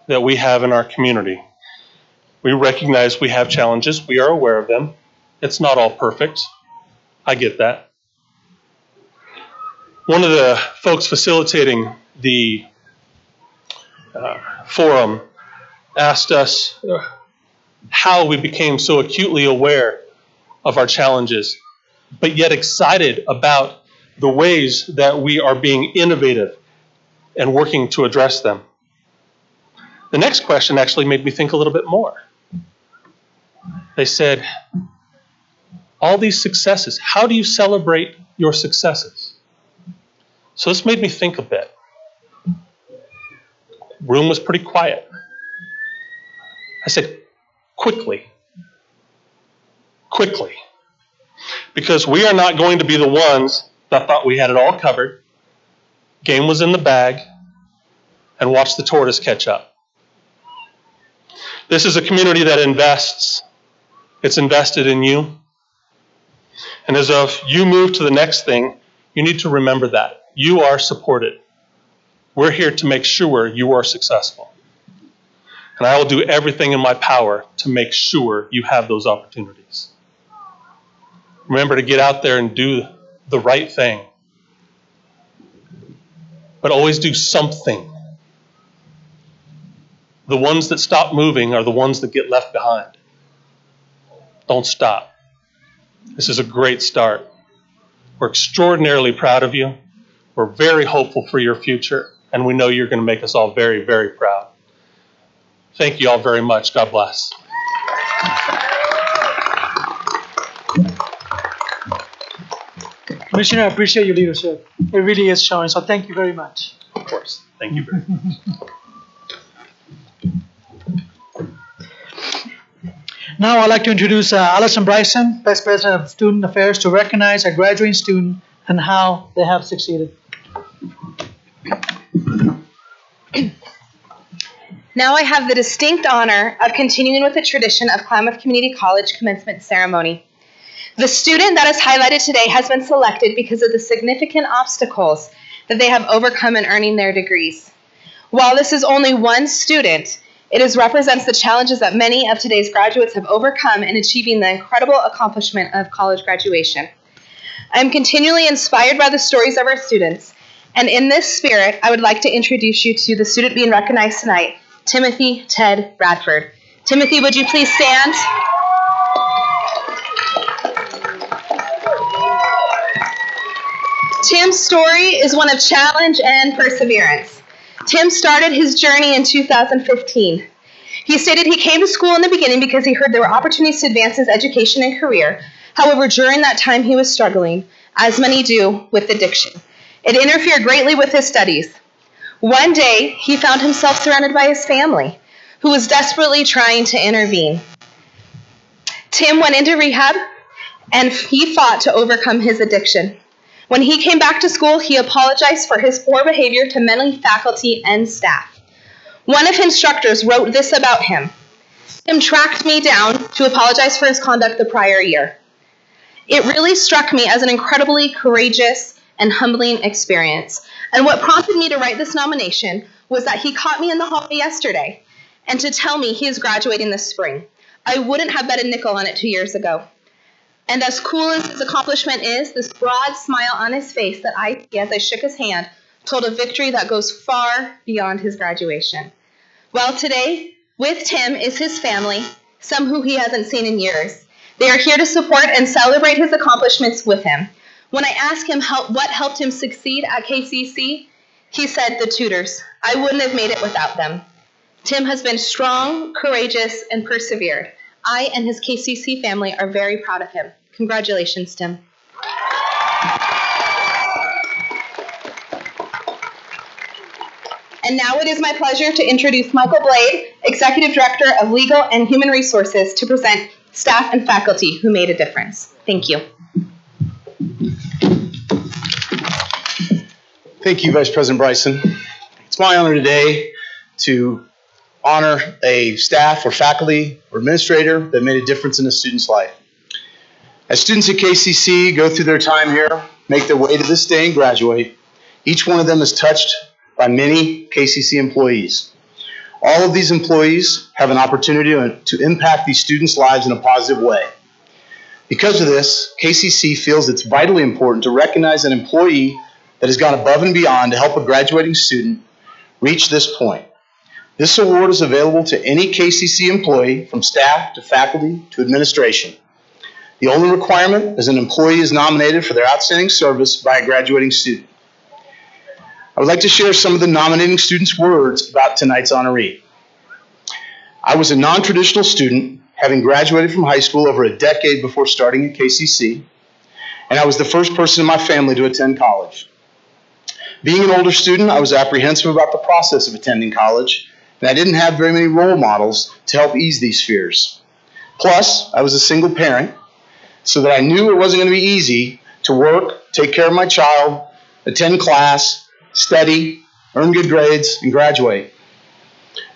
that we have in our community. We recognize we have challenges. We are aware of them. It's not all perfect. I get that. One of the folks facilitating the forum asked us how we became so acutely aware of our challenges, but yet excited about the ways that we are being innovative and working to address them. The next question actually made me think a little bit more. They said, all these successes, how do you celebrate your successes? So this made me think a bit. Room was pretty quiet. I said, quickly. Quickly. Because we are not going to be the ones that thought we had it all covered, game was in the bag, and watch the tortoise catch up. This is a community that invests. It's invested in you. And as if you move to the next thing, you need to remember that. You are supported. We're here to make sure you are successful. And I will do everything in my power to make sure you have those opportunities. Remember to get out there and do the right thing. But always do something. The ones that stop moving are the ones that get left behind. Don't stop. This is a great start. We're extraordinarily proud of you. We're very hopeful for your future, and we know you're going to make us all very, very proud. Thank you all very much. God bless. Commissioner, I appreciate your leadership. It really is showing, so thank you very much. Of course. Thank you very much. Now I'd like to introduce Allison Bryson, Vice President of Student Affairs, to recognize our graduating student and how they have succeeded. Now I have the distinct honor of continuing with the tradition of Klamath Community College commencement ceremony. The student that is highlighted today has been selected because of the significant obstacles that they have overcome in earning their degrees. While this is only one student, it represents the challenges that many of today's graduates have overcome in achieving the incredible accomplishment of college graduation. I am continually inspired by the stories of our students, and in this spirit, I would like to introduce you to the student being recognized tonight, Timothy Ted Bradford. Timothy, would you please stand? Tim's story is one of challenge and perseverance. Tim started his journey in 2015. He stated he came to school in the beginning because he heard there were opportunities to advance his education and career. However, during that time he was struggling, as many do, with addiction. It interfered greatly with his studies. One day, he found himself surrounded by his family, who was desperately trying to intervene. Tim went into rehab, and he fought to overcome his addiction. When he came back to school, he apologized for his poor behavior to many faculty and staff. One of his instructors wrote this about him. Tim tracked me down to apologize for his conduct the prior year. It really struck me as an incredibly courageous and humbling experience. And what prompted me to write this nomination was that he caught me in the hallway yesterday and to tell me he is graduating this spring. I wouldn't have bet a nickel on it 2 years ago. And as cool as his accomplishment is, this broad smile on his face that I see as I shook his hand told a victory that goes far beyond his graduation. Well, today, with Tim is his family, some who he hasn't seen in years. They are here to support and celebrate his accomplishments with him. When I asked him what helped him succeed at KCC, he said the tutors. I wouldn't have made it without them. Tim has been strong, courageous, and persevered. I and his KCC family are very proud of him. Congratulations, Tim. And now it is my pleasure to introduce Michael Blade, Executive Director of Legal and Human Resources, to present staff and faculty who made a difference. Thank you. Thank you, Vice President Bryson. It's my honor today to honor a staff or faculty or administrator that made a difference in a student's life. As students at KCC go through their time here, make their way to this day and graduate, each one of them is touched by many KCC employees. All of these employees have an opportunity to impact these students' lives in a positive way. Because of this, KCC feels it's vitally important to recognize an employee that has gone above and beyond to help a graduating student reach this point. This award is available to any KCC employee, from staff to faculty to administration. The only requirement is an employee is nominated for their outstanding service by a graduating student. I would like to share some of the nominating students' words about tonight's honoree. I was a non-traditional student, having graduated from high school over a decade before starting at KCC, and I was the first person in my family to attend college. Being an older student, I was apprehensive about the process of attending college, and I didn't have very many role models to help ease these fears. Plus, I was a single parent, so that I knew it wasn't going to be easy to work, take care of my child, attend class, study, earn good grades, and graduate.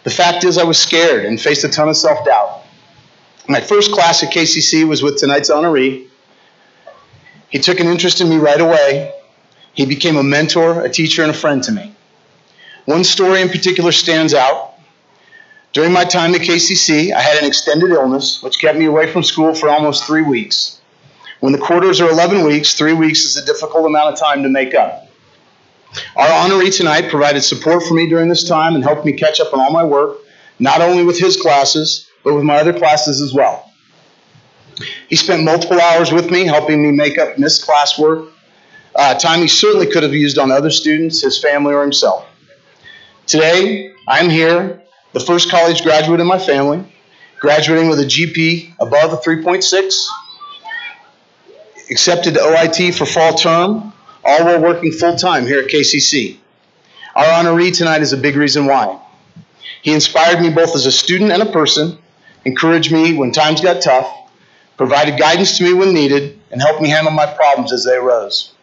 The fact is, I was scared and faced a ton of self-doubt. My first class at KCC was with tonight's honoree. He took an interest in me right away. He became a mentor, a teacher, and a friend to me. One story in particular stands out. During my time at KCC, I had an extended illness, which kept me away from school for almost 3 weeks. When the quarters are 11 weeks, 3 weeks is a difficult amount of time to make up. Our honoree tonight provided support for me during this time and helped me catch up on all my work, not only with his classes, but with my other classes as well. He spent multiple hours with me, helping me make up missed classwork, time he certainly could have used on other students, his family, or himself. Today, I'm here, the first college graduate in my family, graduating with a GP above a 3.6, accepted to OIT for fall term, all while working full-time here at KCC. Our honoree tonight is a big reason why. He inspired me both as a student and a person, encouraged me when times got tough, provided guidance to me when needed, and helped me handle my problems as they arose.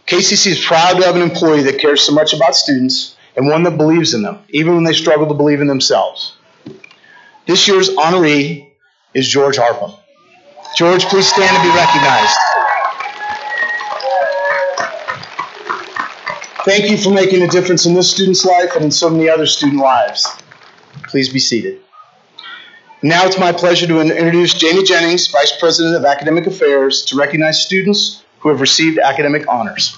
KCC is proud to have an employee that cares so much about students and one that believes in them, even when they struggle to believe in themselves. This year's honoree is George Harpham. George, please stand and be recognized. Thank you for making a difference in this student's life and in so many other student lives. Please be seated. Now it's my pleasure to introduce Jamie Jennings, Vice President of Academic Affairs, to recognize students who have received academic honors.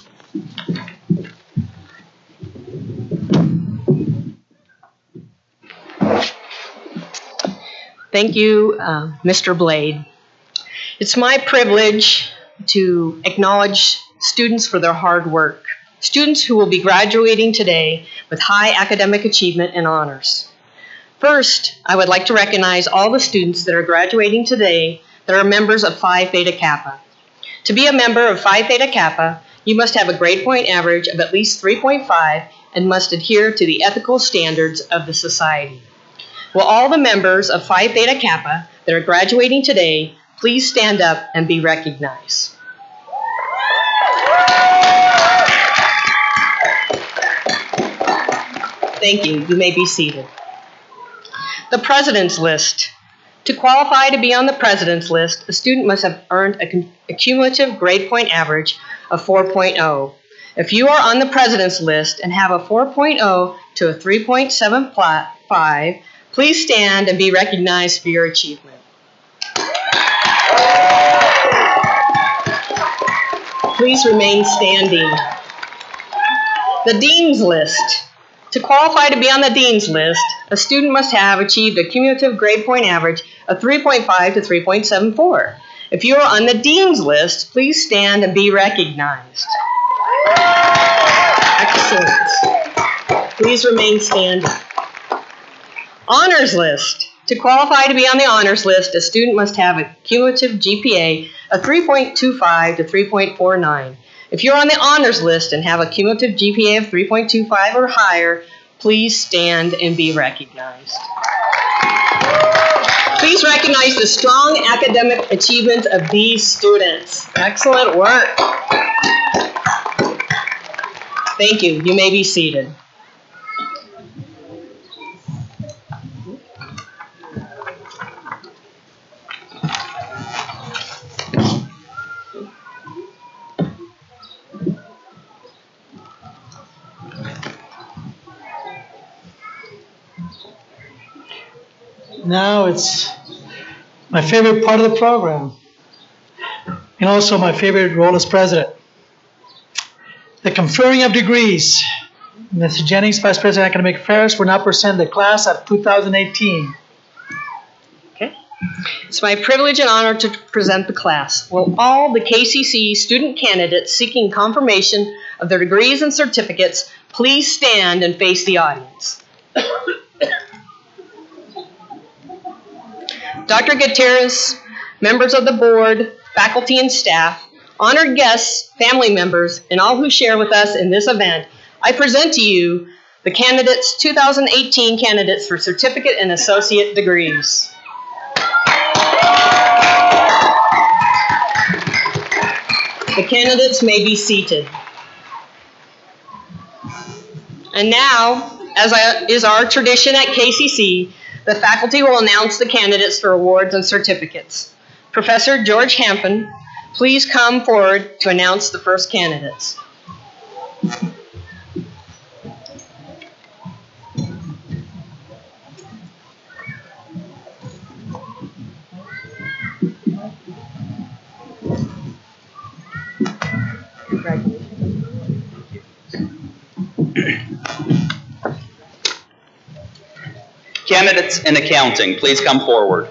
Thank you, Mr. Blade. It's my privilege to acknowledge students for their hard work. Students who will be graduating today with high academic achievement and honors. First, I would like to recognize all the students that are graduating today that are members of Phi Theta Kappa. To be a member of Phi Theta Kappa, you must have a grade point average of at least 3.5 and must adhere to the ethical standards of the society. Will all the members of Phi Theta Kappa that are graduating today, please stand up and be recognized. Thank you. You may be seated. The President's List. To qualify to be on the President's List, a student must have earned a cumulative grade point average of 4.0. If you are on the President's List and have a 4.0 to a 3.75, please stand and be recognized for your achievement. Please remain standing. The Dean's List. To qualify to be on the Dean's List, a student must have achieved a cumulative grade point average of 3.5 to 3.74. If you are on the Dean's List, please stand and be recognized. Excellent. Please remain standing. Honors List. To qualify to be on the Honors List, a student must have a cumulative GPA of 3.25 to 3.49. If you're on the Honors List and have a cumulative GPA of 3.25 or higher, please stand and be recognized. Please recognize the strong academic achievements of these students. Excellent work. Thank you. You may be seated. Now it's my favorite part of the program, and also my favorite role as president. The conferring of degrees. Mr. Jennings, Vice President of Academic Affairs, will now present the class of 2018. Okay. It's my privilege and honor to present the class. Will all the KCC student candidates seeking confirmation of their degrees and certificates please stand and face the audience? Dr. Gutierrez, members of the board, faculty and staff, honored guests, family members, and all who share with us in this event, I present to you the candidates, 2018 candidates for certificate and associate degrees. The candidates may be seated. And now, as is our tradition at KCC, the faculty will announce the candidates for awards and certificates. Professor George Hampton, please come forward to announce the first candidates. Candidates in accounting, please come forward.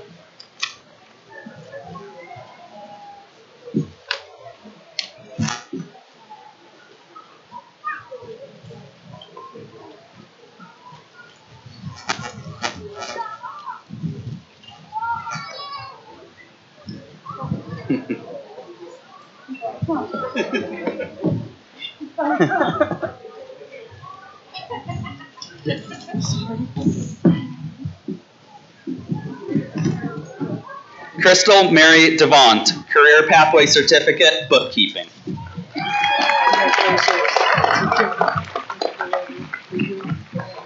Crystal Mary Devant, Career Pathway Certificate, Bookkeeping.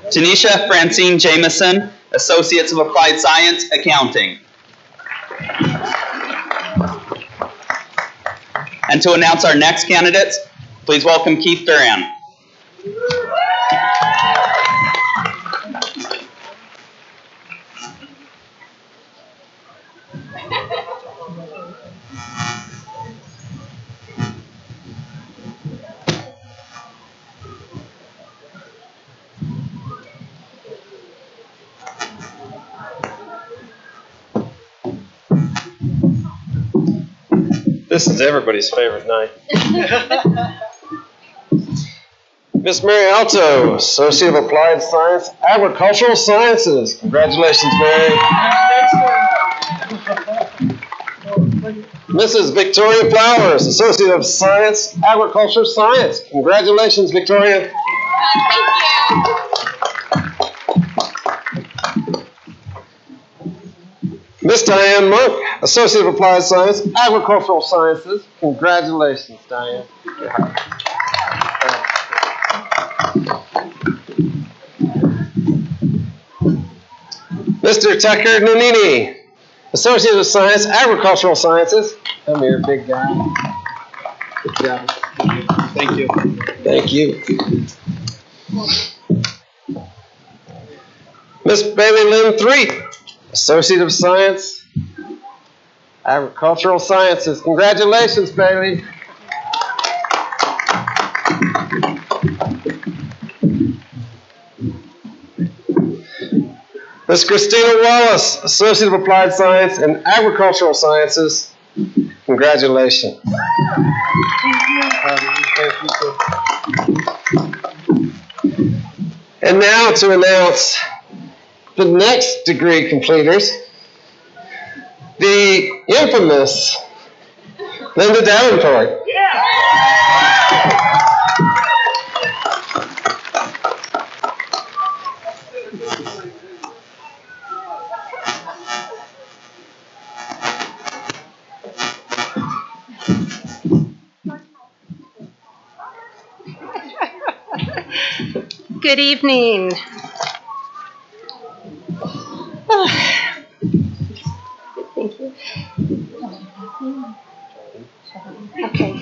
Tanisha Francine Jameson, Associates of Applied Science, Accounting. And to announce our next candidates, please welcome Keith Duran. This is everybody's favorite night. Miss Mary Alto, Associate of Applied Science, Agricultural Sciences. Congratulations, Mary. Mrs. Victoria Flowers, Associate of Science, Agriculture Science. Congratulations, Victoria. Thank you. Miss Diane Monk, Associate of Applied Science, Agricultural Sciences. Congratulations, Diane. Mr. Tucker Nanini, Associate of Science, Agricultural Sciences. Come here, big guy. Good job. Thank you. Thank you. Miss Bailey Lynn Threep, Associate of Science, Agricultural Sciences. Congratulations, Bailey. Miss Christina Wallace, Associate of Applied Science and Agricultural Sciences. Congratulations. And now to announce the next degree completers, the infamous Linda Davenport. Good evening. Thank you. Okay.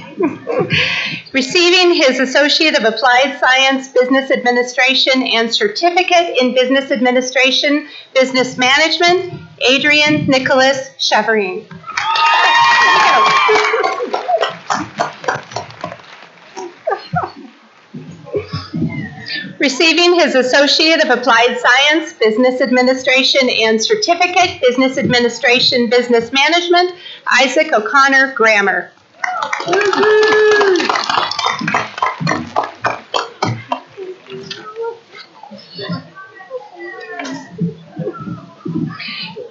Receiving his Associate of Applied Science, Business Administration, and Certificate in Business Administration, Business Management, Adrian Nicholas Cheverine. Receiving his Associate of Applied Science, Business Administration, and Certificate, Business Administration, Business Management, Isaac O'Connor Grammer.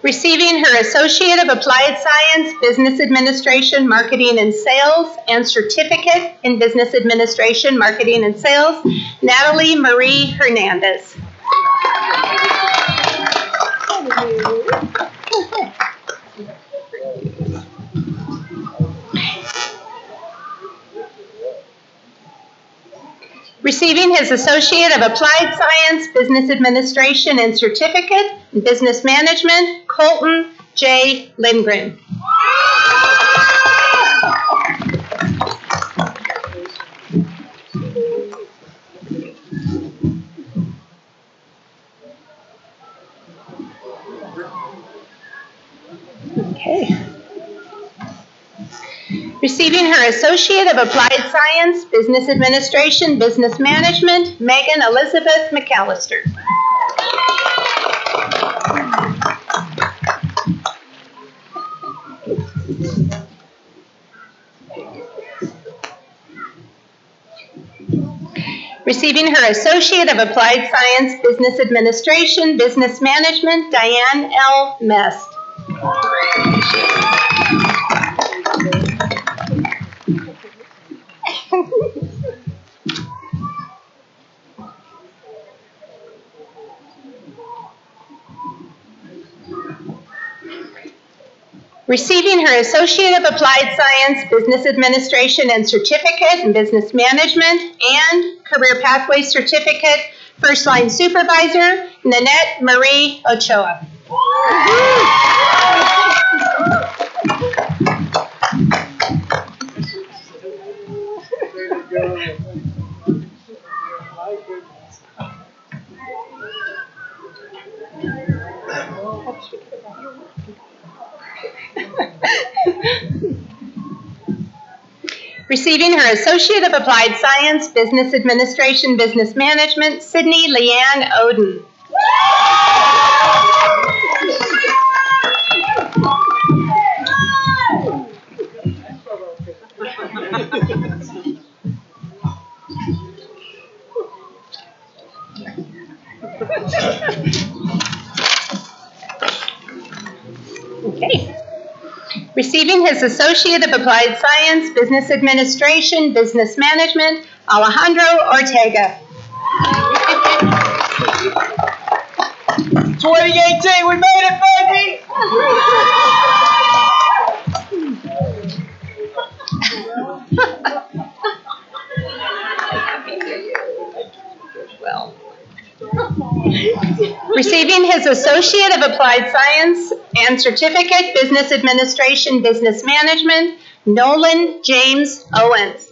Receiving her Associate of Applied Science, Business Administration, Marketing and Sales, and Certificate in Business Administration, Marketing and Sales, Natalie Marie Hernandez. Receiving his Associate of Applied Science, Business Administration, and Certificate in Business Management, Colton J. Lindgren. Okay. Receiving her Associate of Applied Science, Business Administration, Business Management, Megan Elizabeth McAllister. Receiving her Associate of Applied Science, Business Administration, Business Management, Diane L. Mest. Receiving her Associate of Applied Science, Business Administration, and Certificate in Business Management and Career Pathway Certificate, First Line Supervisor, Nanette Marie Ochoa. Receiving her Associate of Applied Science, Business Administration, Business Management, Sydney Leanne Oden. Okay. Receiving his Associate of Applied Science, Business Administration, Business Management, Alejandro Ortega. 2018, we made it, baby! Receiving his Associate of Applied Science and Certificate, Business Administration, Business Management, Nolan James Owens.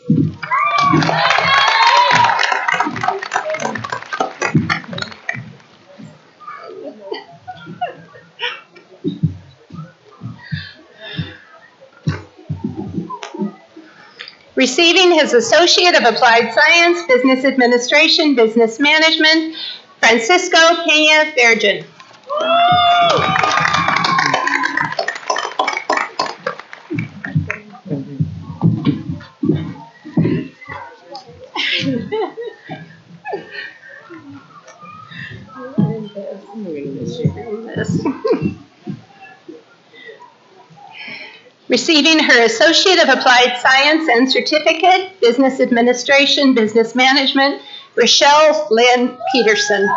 Receiving his Associate of Applied Science, Business Administration, Business Management, Francisco Peña Virgin. Receiving her Associate of Applied Science and Certificate, Business Administration, Business Management, Rochelle Lynn Peterson.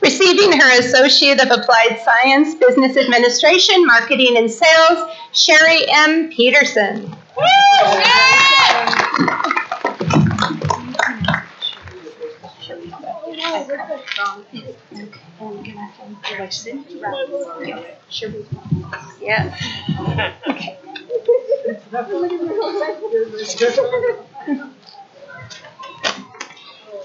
Receiving her Associate of Applied Science, Business Administration, Marketing and Sales, Sherry M. Peterson. Yes.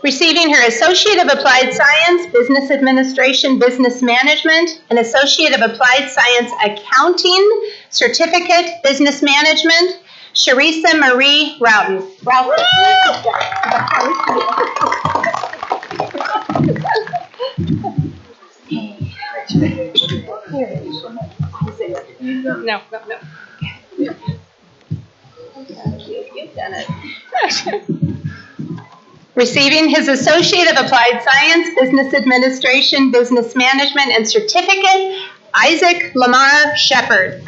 Receiving her Associate of Applied Science, Business Administration, Business Management, and Associate of Applied Science Accounting, Certificate, Business Management, Sharisa Marie Rowden. No. You've done it. Receiving his Associate of Applied Science, Business Administration, Business Management, and Certificate, Isaac Lamar Shepard.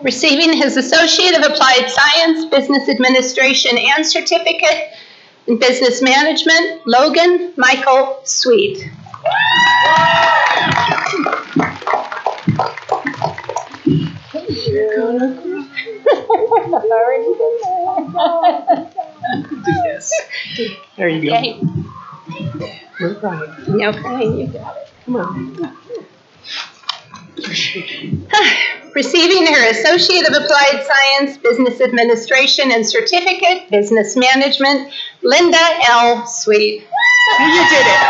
Receiving his Associate of Applied Science, Business Administration, and Certificate in Business Management, Logan Michael Sweet. There you go. Okay. No crying. No crying, you got it. Come on. Receiving her Associate of Applied Science, Business Administration, and Certificate, Business Management, Linda L. Sweet. You did it.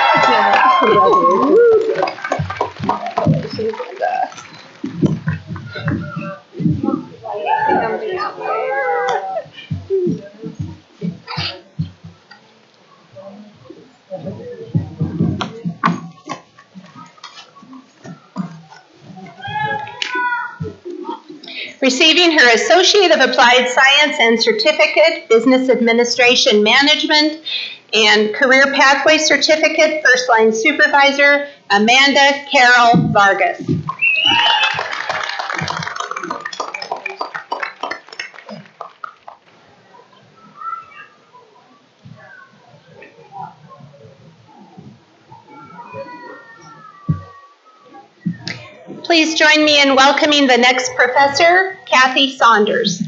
Receiving her Associate of Applied Science and Certificate, Business Administration Management, and Career Pathway Certificate, First Line Supervisor, Amanda Carol Vargas. Please join me in welcoming the next professor, Kathy Saunders.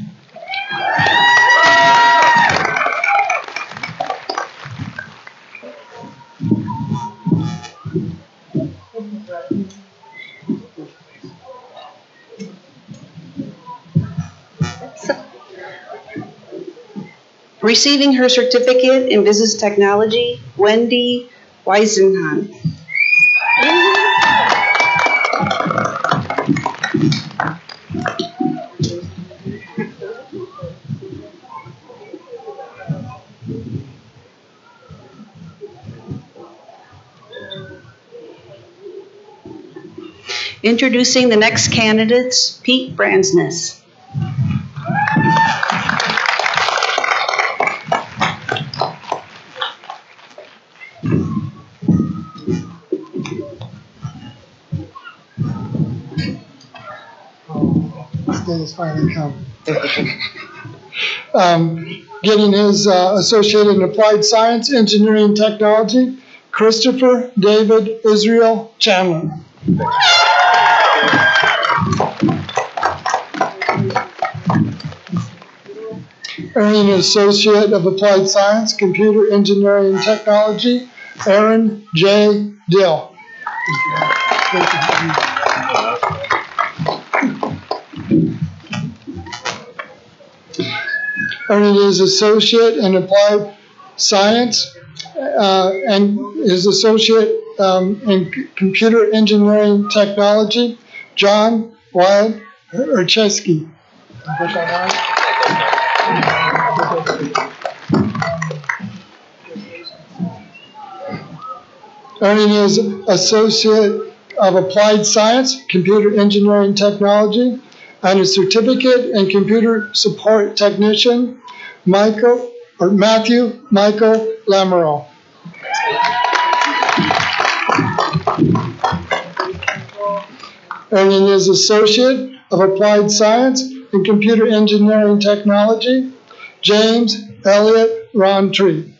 Receiving her certificate in business technology, Wendy Weisenhan. Introducing the next candidates, Pete Bransness. This day has finally come. Getting his associate in applied science, engineering, and technology, Christopher David Israel Chandler. Earning an associate of applied science, computer engineering, and technology, Aaron J. Dill. Earning his associate in applied science and his associate in computer engineering technology, John Wyatt Urcheski. Earning his associate of applied science, computer engineering technology, and a certificate in computer support technician, Matthew Michael Lamoureux. Earning his associate of applied science in computer engineering technology, James Elliott Rountree.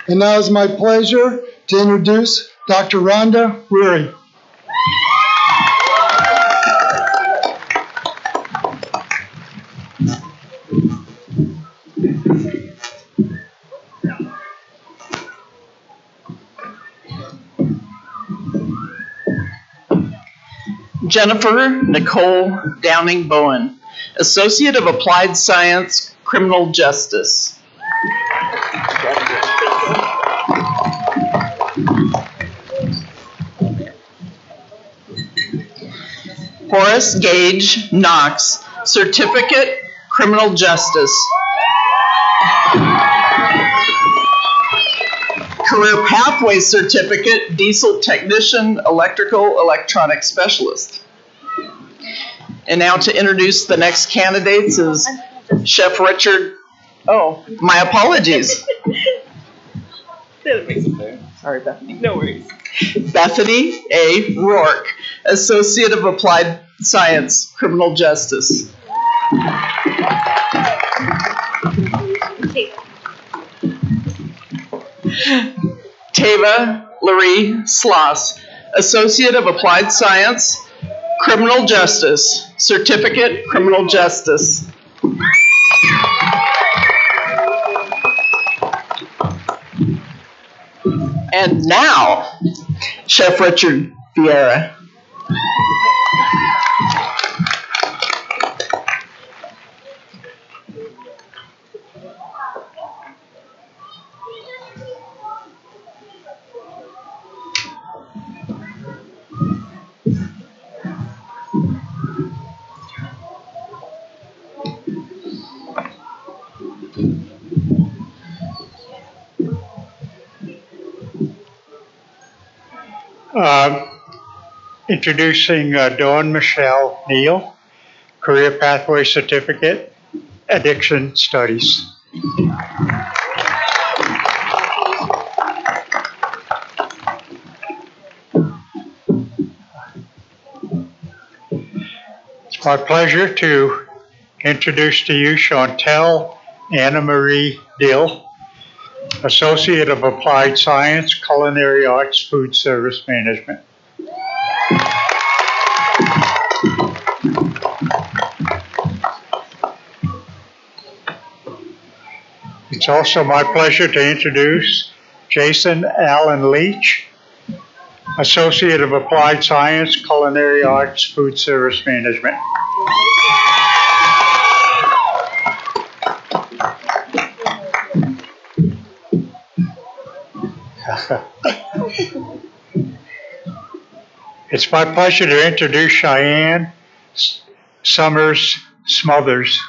And now it's my pleasure to introduce Dr. Rhonda Weary. Jennifer Nicole Downing Bowen, Associate of Applied Science, Criminal Justice. Horace Gage Knox, Certificate, Criminal Justice. Career Pathway Certificate, Diesel Technician, Electrical Electronic Specialist. And now to introduce the next candidates is Chef Richard. Oh, my apologies. Sorry, Bethany. No worries. Bethany A. Rourke, Associate of Applied Science, Criminal Justice. Tava Laree Sloss, Associate of Applied Science, Criminal Justice, Certificate, Criminal Justice. And now, Chef Richard Vieira. Introducing Dawn Michelle Neal, Career Pathway Certificate, Addiction Studies. It's my pleasure to introduce to you Chantel Anna Marie Dill, Associate of Applied Science, Culinary Arts, Food Service Management. It's also my pleasure to introduce Jason Allen Leach, Associate of Applied Science, Culinary Arts, Food Service Management. It's my pleasure to introduce Cheyenne Summers Smothers,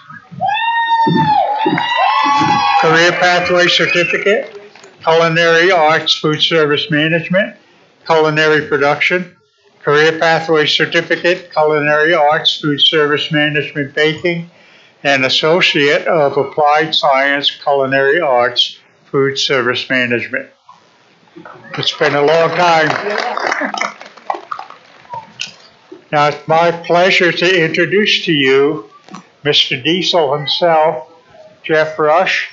Career Pathway Certificate, Culinary Arts, Food Service Management, Culinary Production, Career Pathway Certificate, Culinary Arts, Food Service Management, Baking, and Associate of Applied Science, Culinary Arts, Food Service Management. It's been a long time. Now it's my pleasure to introduce to you Mr. Diesel himself, Jeff Rush.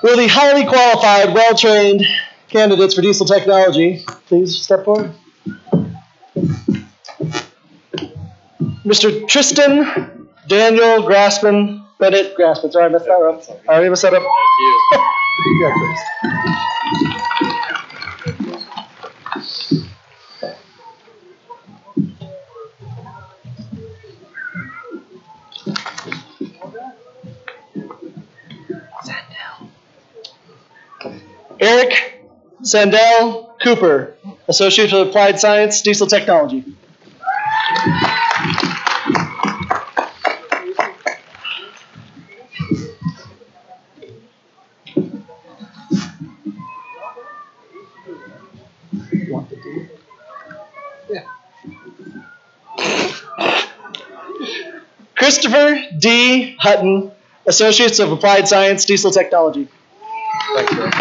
Will the highly qualified, well-trained candidates for diesel technology please step forward? Mr. Tristan Daniel Graspin, Bennett Graspin. Sorry, I messed that up. I already messed that up. Eric Sandell Cooper, Associate of Applied Science, Diesel Technology. Christopher D. Hutton, Associates of Applied Science, Diesel Technology. Thanks, Eric.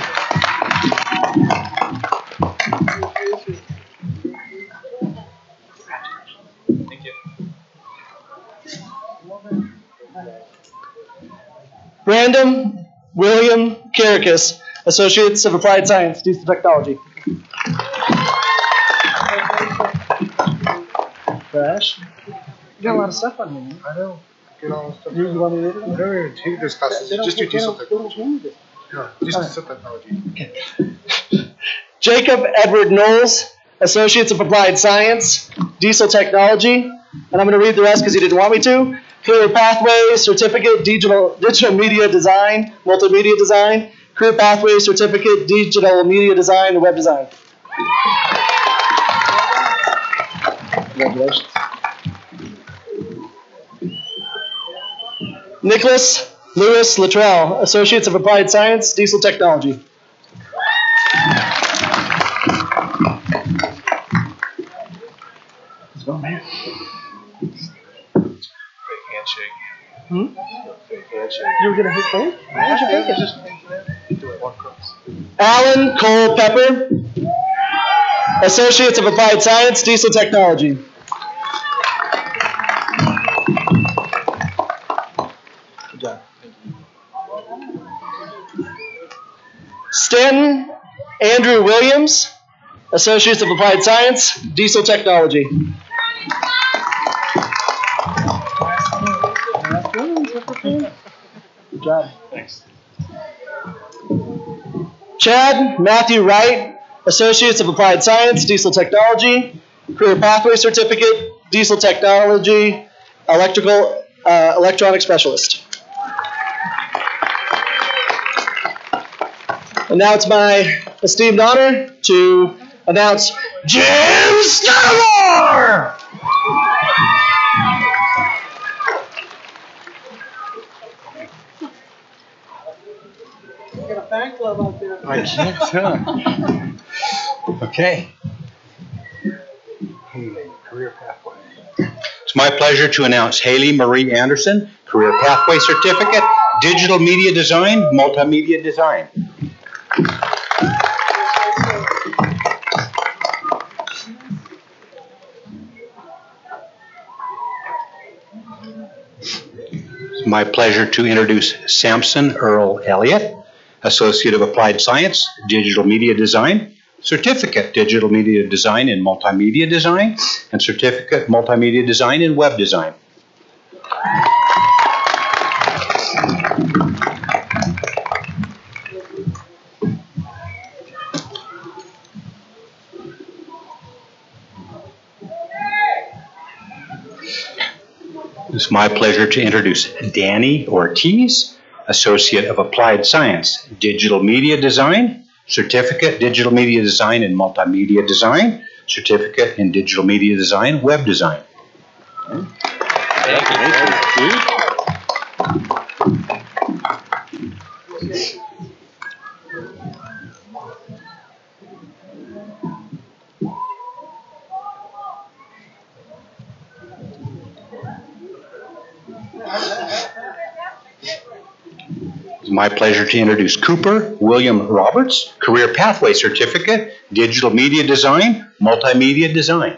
Thank you. Brandon William Caracas, Associates of Applied Science, Diesel Technology. Crash. You got a lot of stuff on here. I know. Get all the stuff. You want me to read it? I don't even take this classes. Just do diesel technology. Yeah, just diesel technology. Okay. Jacob Edward Knowles, Associates of Applied Science, Diesel Technology. And I'm going to read the rest because he didn't want me to. Career Pathway Certificate, Digital Media Design, Multimedia Design. Career Pathway Certificate, Digital Media Design, and Web Design. Congratulations. Nicholas Lewis Luttrell, Associates of Applied Science, Diesel Technology. Let's go, man. Fake handshake. Fake handshake. You were going to hit fake? Why would you fake it? Just do it one cross. Alan Cole Pepper, Associates of Applied Science, Diesel Technology. Good job. Stanton Andrew Williams, Associates of Applied Science, Diesel Technology. Good job. Thanks. Chad Matthew Wright, Associates of Applied Science, Diesel Technology. Career Pathway Certificate, Diesel Technology, Electronic Specialist. And now it's my esteemed honor to announce Jim Scudamore! Got a fan club out there. I can't tell. Okay. Career pathway. It's my pleasure to announce Haley Marie Anderson, Career Pathway Certificate, Digital Media Design, Multimedia Design. It's my pleasure to introduce Samson Earl Elliott, Associate of Applied Science, Digital Media Design, Certificate Digital Media Design and Multimedia Design, and Certificate Multimedia Design and Web Design. It's my pleasure to introduce Danny Ortiz, Associate of Applied Science, Digital Media Design, Certificate Digital Media Design and Multimedia Design, Certificate in Digital Media Design, Web Design. Thank you. It's my pleasure to introduce Cooper William Roberts, Career Pathway Certificate, Digital Media Design, Multimedia Design.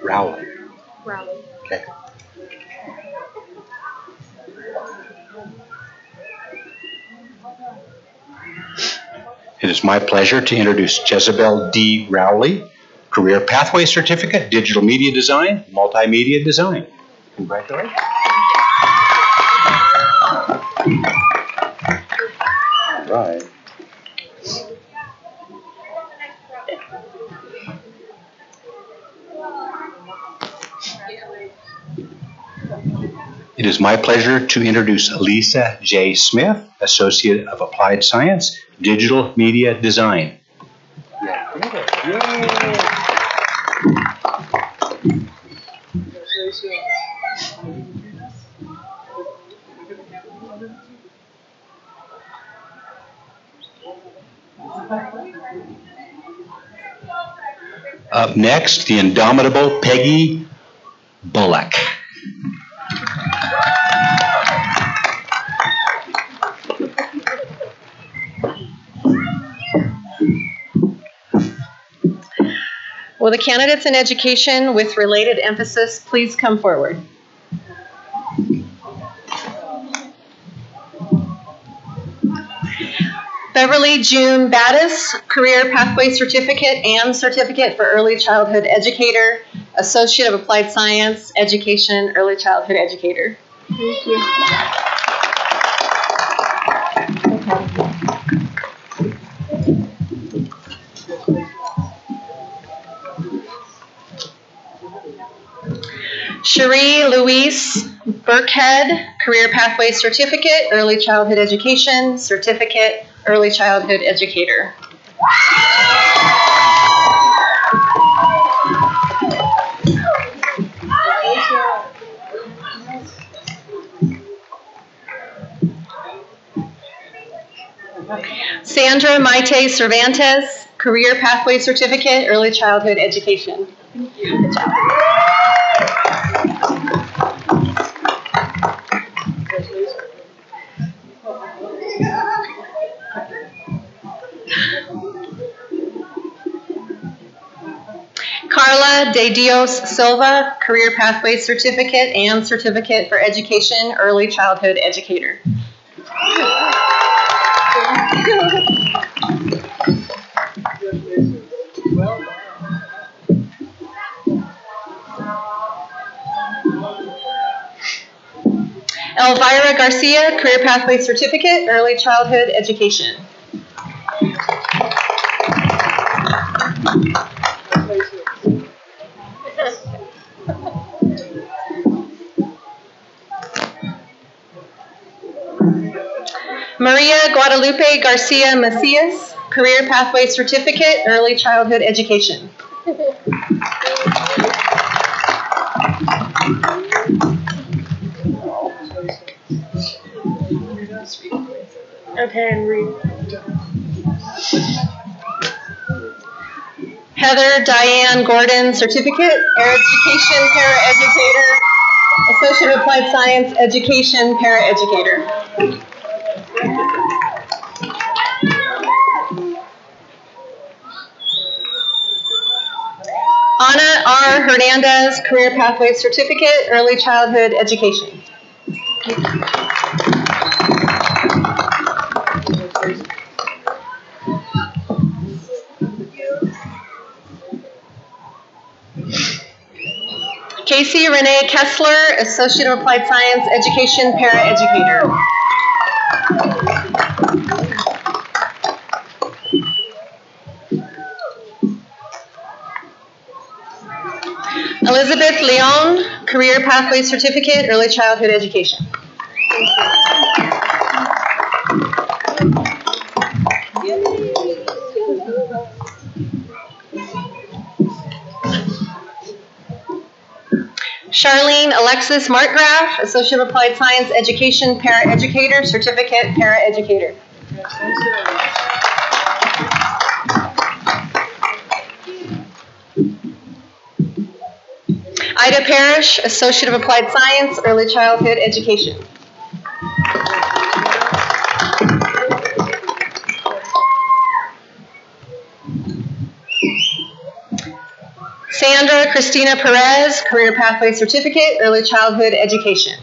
Rowley. Okay. It is my pleasure to introduce Jezebel D. Rowley, Career Pathway Certificate, Digital Media Design, Multimedia Design. Congratulations. All right. It is my pleasure to introduce Lisa J. Smith, Associate of Applied Science, Digital Media Design. Up next, the indomitable Peggy Bullock. Will the candidates in education with related emphasis please come forward? Beverly June Battis, Career Pathway Certificate and Certificate for Early Childhood Educator, Associate of Applied Science, Education, Early Childhood Educator. Thank you. Cherie Louise Burkhead, Career Pathway Certificate, Early Childhood Education, Certificate, Early Childhood Educator. Sandra Maite Cervantes, Career Pathway Certificate, Early Childhood Education. Good job. Carla De Dios Silva, Career Pathway Certificate and Certificate for Education, Early Childhood Educator. Elvira Garcia, Career Pathway Certificate, Early Childhood Education. Maria Guadalupe Garcia Macias, Career Pathway Certificate, Early Childhood Education. Okay, and read. Heather Diane Gordon, Certificate, Education Paraeducator, Associate of Applied Science, Education Paraeducator. Ana R. Hernandez, Career Pathway Certificate, Early Childhood Education. Casey Renee Kessler, Associate of Applied Science, Education Paraeducator. Elizabeth Leon, Career Pathway Certificate, Early Childhood Education. Charlene Alexis Markgraf, Associate of Applied Science Education, Paraeducator, Certificate, Paraeducator. Ida Parrish, Associate of Applied Science, Early Childhood Education. Sandra Christina Perez, Career Pathway Certificate, Early Childhood Education.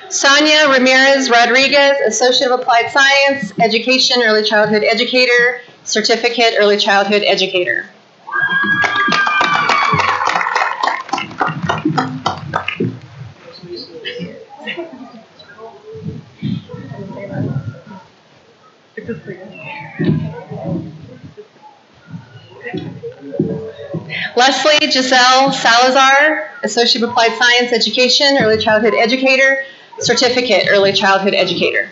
Sonia Ramirez Rodriguez, Associate of Applied Science, Education, Early Childhood Educator, Certificate, Early Childhood Educator. Leslie Giselle Salazar, Associate of Applied Science Education, Early Childhood Educator, Certificate, Early Childhood Educator.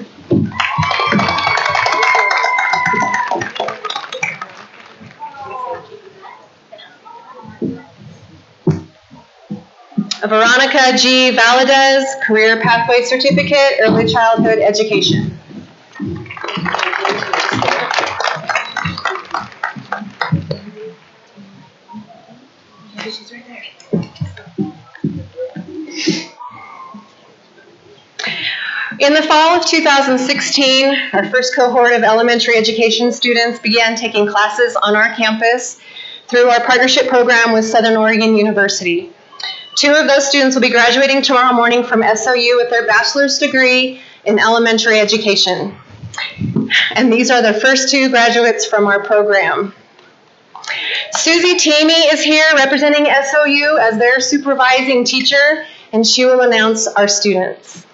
Veronica G. Valadez, Career Pathway Certificate, Early Childhood Education. She's right there. In the fall of 2016, our first cohort of elementary education students began taking classes on our campus through our partnership program with Southern Oregon University. 2 of those students will be graduating tomorrow morning from SOU with their bachelor's degree in elementary education. And these are the first 2 graduates from our program. Susie Teamy is here representing SOU as their supervising teacher, and she will announce our students.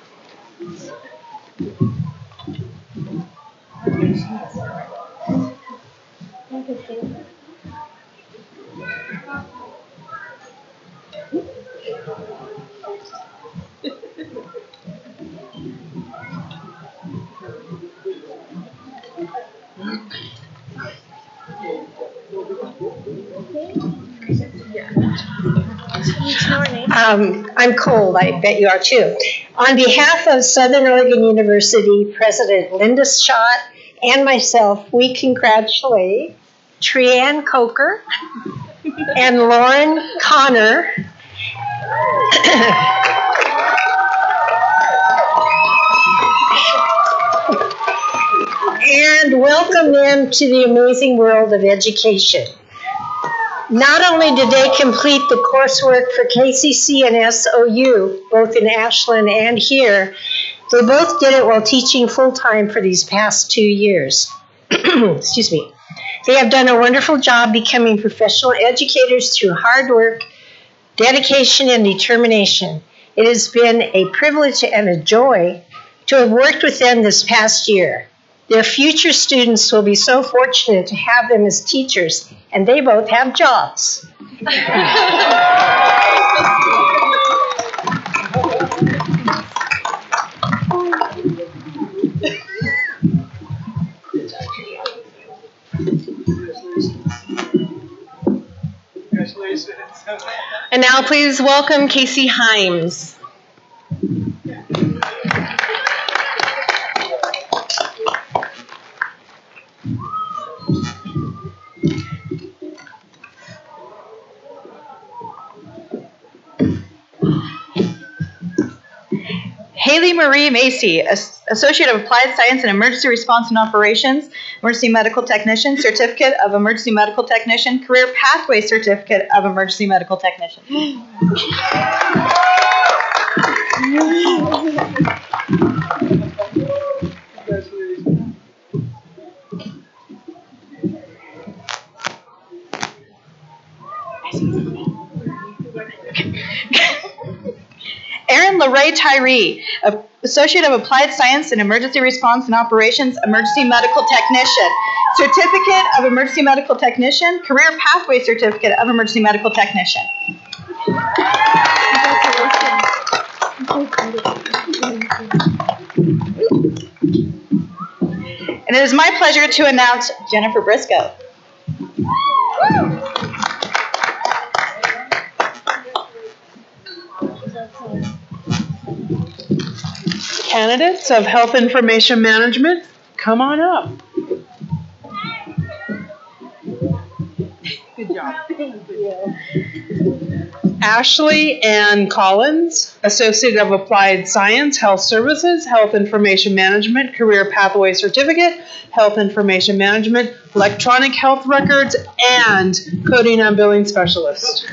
I'm cold, I bet you are too. On behalf of Southern Oregon University President Linda Schott and myself, we congratulate Trianne Coker and Lauren Connor and welcome them to the amazing world of education. Not only did they complete the coursework for KCC and SOU, both in Ashland and here, they both did it while teaching full-time for these past 2 years. Excuse me. They have done a wonderful job becoming professional educators through hard work, dedication, and determination. It has been a privilege and a joy to have worked with them this past year. Their future students will be so fortunate to have them as teachers, and they both have jobs. Congratulations. And now please welcome Casey Himes. Haley Marie Macy, Associate of Applied Science in Emergency Response and Operations, Emergency Medical Technician, Certificate of Emergency Medical Technician, Career Pathway Certificate of Emergency Medical Technician. Erin LaRae Tyree, Associate of Applied Science in Emergency Response and Operations, Emergency Medical Technician, Certificate of Emergency Medical Technician, Career Pathway Certificate of Emergency Medical Technician. is my pleasure to announce Jennifer Briscoe. Candidates of Health Information Management, come on up. Good job. Thank you. Ashley Ann Collins, Associate of Applied Science, Health Services, Health Information Management, Career Pathway Certificate, Health Information Management, Electronic Health Records, and Coding and Billing Specialist.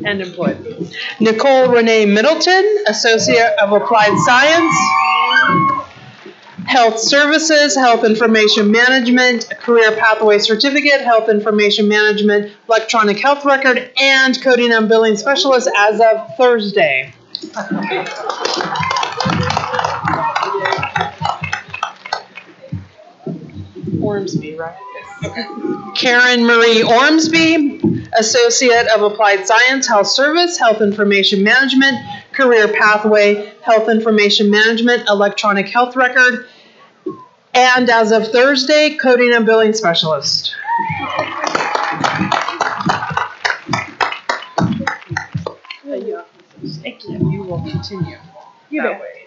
And employed. Nicole Renee Middleton, Associate of Applied Science, Health Services, Health Information Management, Career Pathway Certificate, Health Information Management, Electronic Health Record, and Coding and Billing Specialist as of Thursday. Ormsby, right? Karen Marie Ormsby, Associate of Applied Science, Health Service, Health Information Management, Career Pathway, Health Information Management, Electronic Health Record, and as of Thursday, Coding and Billing Specialist. Thank you. You will continue. That way.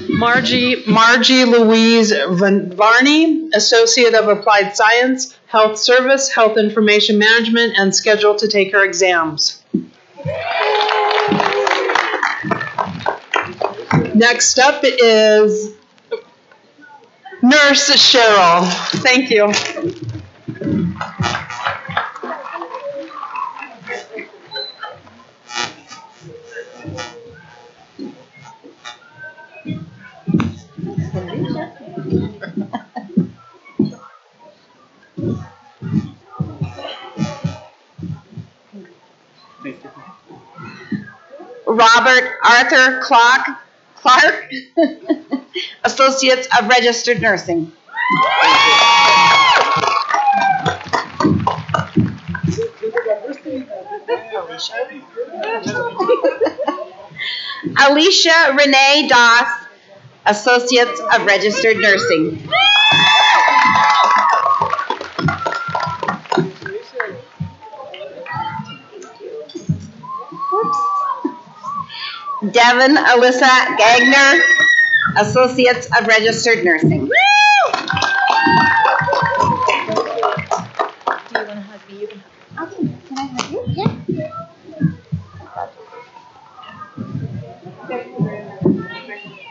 Margie Louise Varney, Associate of Applied Science, Health Service, Health Information Management, and scheduled to take her exams. Next up is Nurse Cheryl. Thank you. Robert Arthur Clark, Associates of Registered Nursing. Alicia Renee Doss, Associates of Registered Nursing. Devin Alyssa Gagner, Associates of Registered Nursing.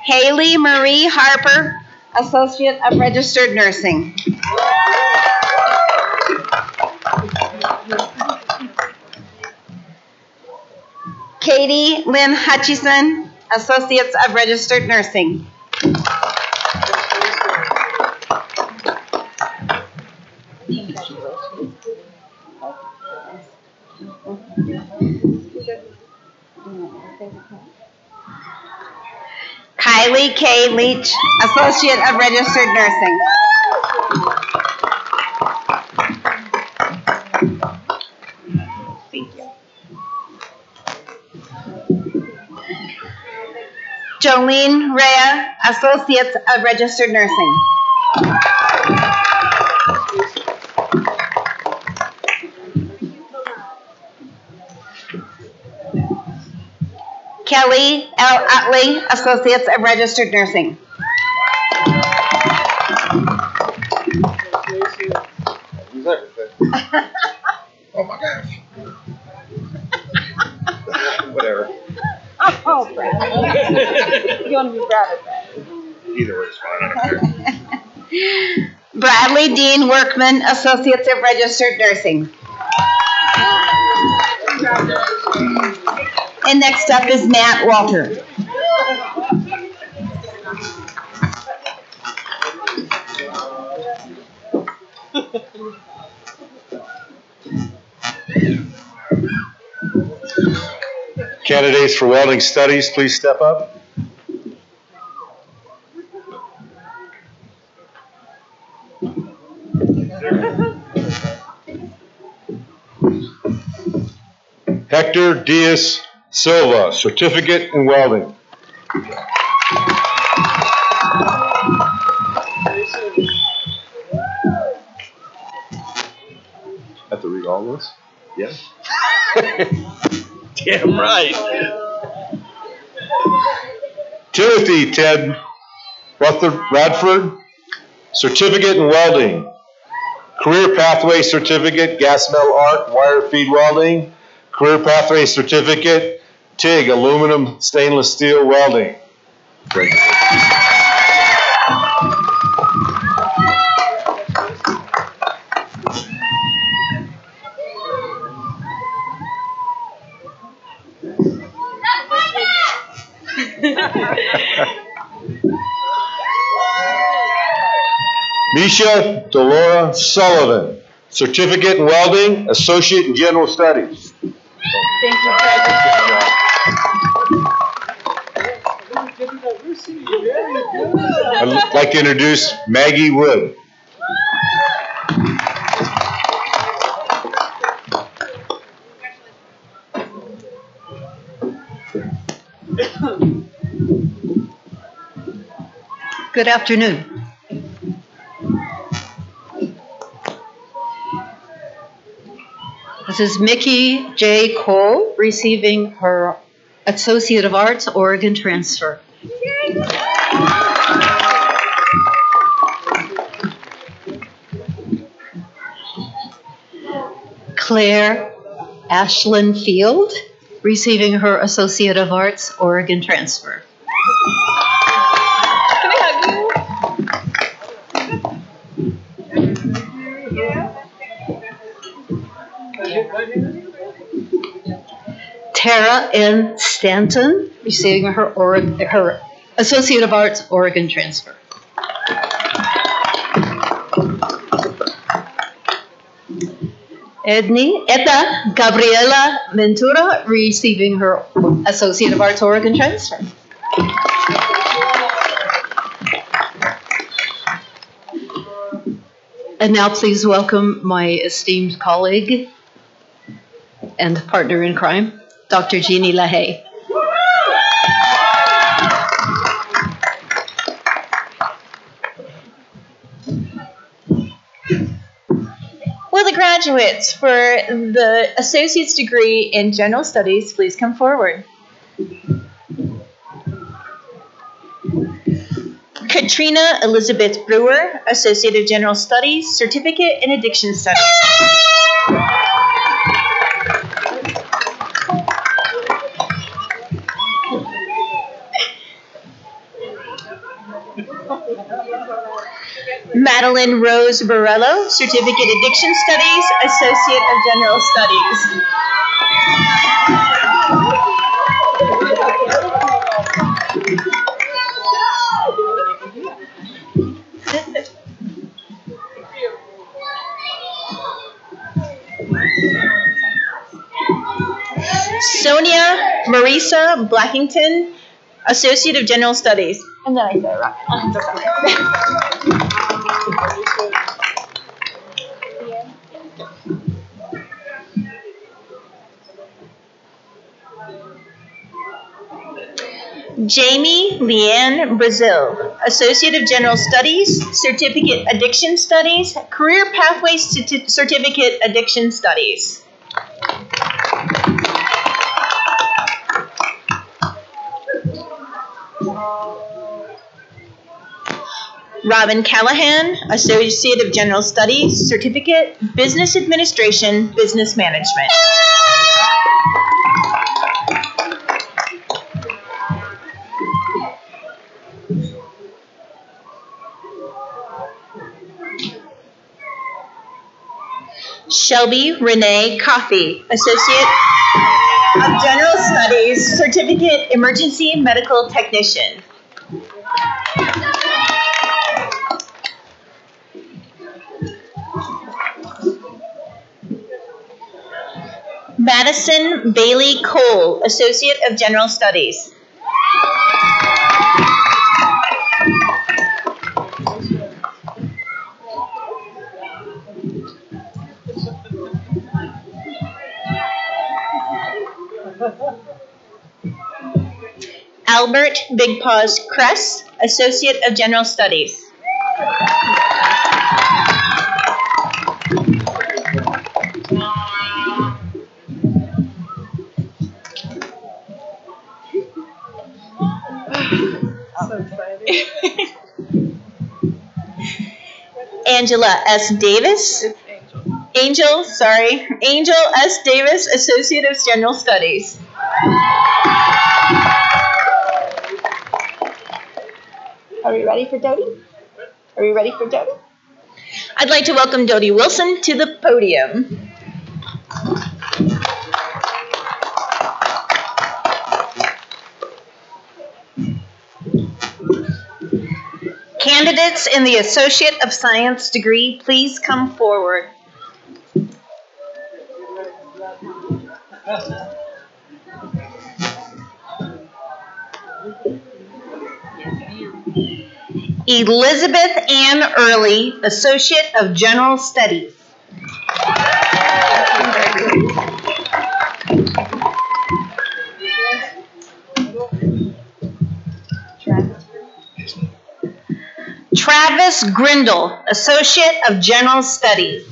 Haley Marie Harper, Associate of Registered Nursing. Katie Lynn Hutchison, Associates of Registered Nursing. Kylie K. Leach, Associate of Registered Nursing. Jolene Rea, Associates of Registered Nursing. Kelly L. Utley, Associates of Registered Nursing. Oh my gosh. Whatever. Oh, Brad. You want to be Brad? Either way is fine. I don't care. Bradley Dean Workman, Associates of Registered Nursing. And next up is Matt Walter. Candidates for welding studies, please step up. Hector Diaz Silva, certificate in welding. Have to read all this? Yes. Damn right. Timothy Ted Radford, certificate in welding. Career Pathway Certificate, gas metal arc, wire feed welding. Career Pathway Certificate, TIG, aluminum stainless steel welding. Great. Misha Delora Sullivan, certificate in welding, associate in general studies. Thank you, President. I'd like to introduce Maggie Wood. Good afternoon. This is Mickey J. Cole receiving her Associate of Arts, Oregon transfer. Claire Ashlyn Field receiving her Associate of Arts, Oregon transfer. Tara N. Stanton receiving her Associate of Arts, Oregon transfer. Edna Gabriela Ventura receiving her Associate of Arts, Oregon transfer. And now please welcome my esteemed colleague and partner in crime, Dr. Jeannie LaHaye. Will the graduates for the associate's degree in general studies please come forward? Katrina Elizabeth Brewer, Associate of General Studies, Certificate in Addiction Studies. Madeline Rose Borello, Certificate Addiction Studies, Associate of General Studies. Sonia Marisa Blackington, Associate of General Studies. And then I said it right. I'm so sorry. Jamie Leanne Brazil, Associate of General Studies, Certificate Addiction Studies, Career Pathways Certificate Addiction Studies. Robin Callahan, Associate of General Studies, Certificate, Business Administration, Business Management. Shelby Renee Coffey, Associate of General Studies, Certificate, Emergency Medical Technician. Madison Bailey Cole, Associate of General Studies. Albert Big Paws Kress, Associate of General Studies. Angela S. Davis. Angel S. Davis, Associate of General Studies. Are we ready for Dodie? I'd like to welcome Dodie Wilson to the podium. Candidates in the Associate of Science degree, please come forward. Elizabeth Ann Early, Associate of General Studies. Travis Grindle, Associate of General Studies.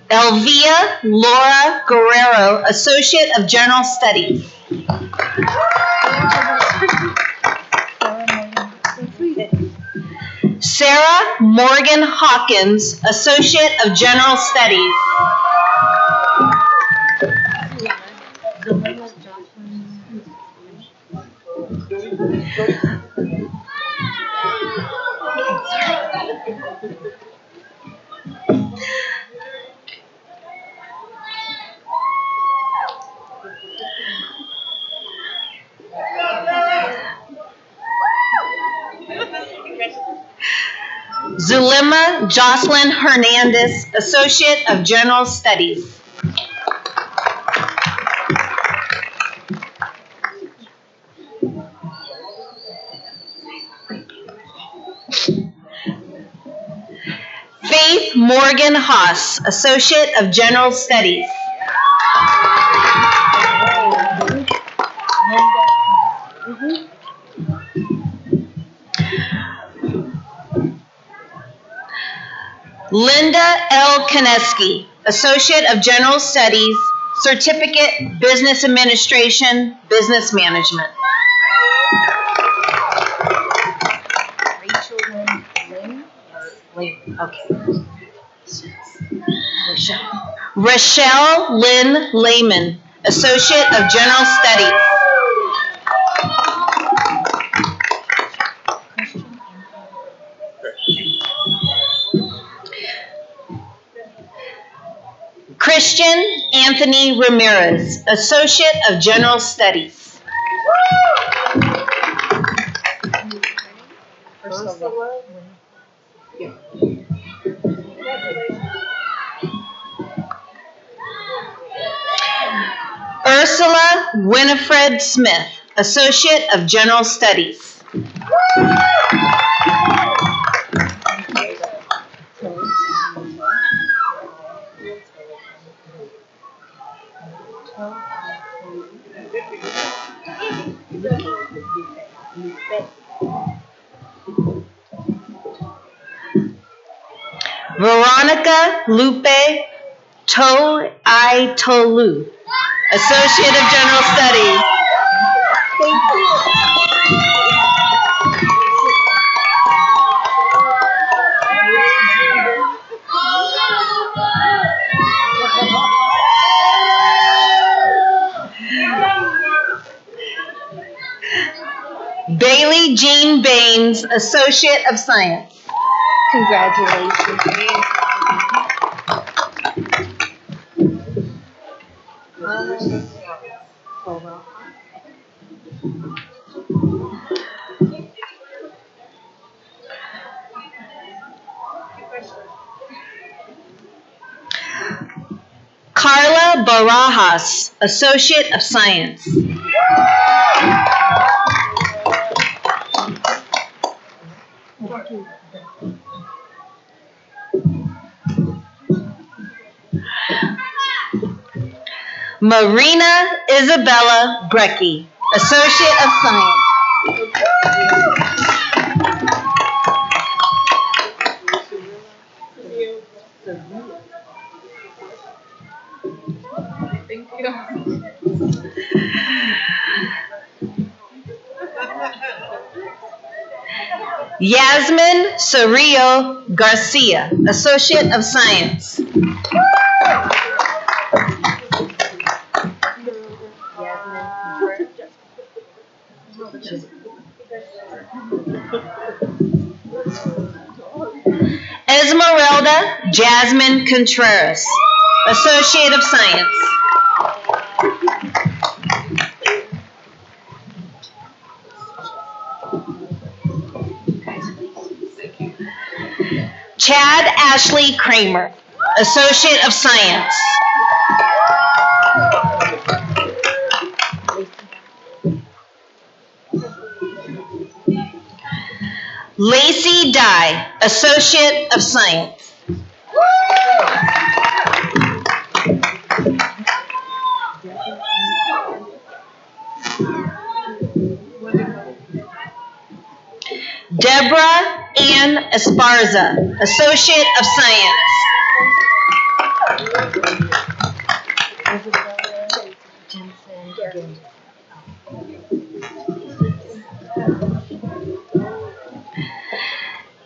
Elvia Laura Guerrero, Associate of General Studies. Sarah Morgan Hawkins, Associate of General Studies. Zulema Jocelyn Hernandez, Associate of General Studies. Faith Morgan Haas, Associate of General Studies. Linda L. Koneski, Associate of General Studies, Certificate, Business Administration, Business Management. Okay. Rochelle Lynn Lehman, Associate of General Studies. Christian Anthony Ramirez, Associate of General Studies. Ursula Winifred Smith, Associate of General Studies. Veronica Lupe To'Itolu, Associate of General Studies. Thank you. Bailey Jean Baines, Associate of Science. Congratulations. Carla Barajas, Associate of Science. Marina Isabella Brecky, Associate of Science. Thank you. Yasmin Cerrillo Garcia, Associate of Science. Esmeralda Jasmine Contreras, Associate of Science. Chad Ashley Kramer, Associate of Science. Lacey Dye, Associate of Science. Deborah Ann Esparza, Associate of Science.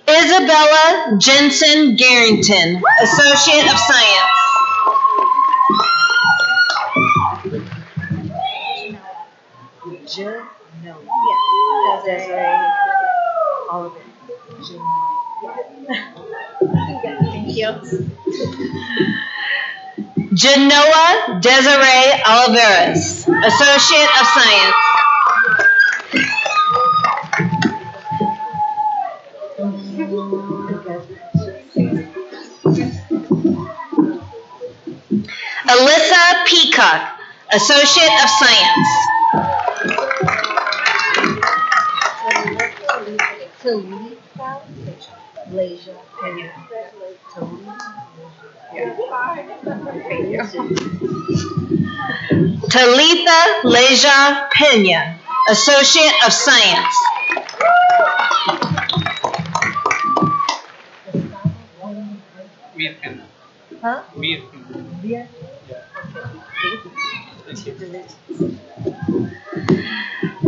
Isabella Jensen Garrington, Associate of Science. Thank you. Genoa Desiree Oliveras, Associate of Science. Alyssa Peacock, Associate of Science. Talitha Leja Pena, Associate of Science. Huh?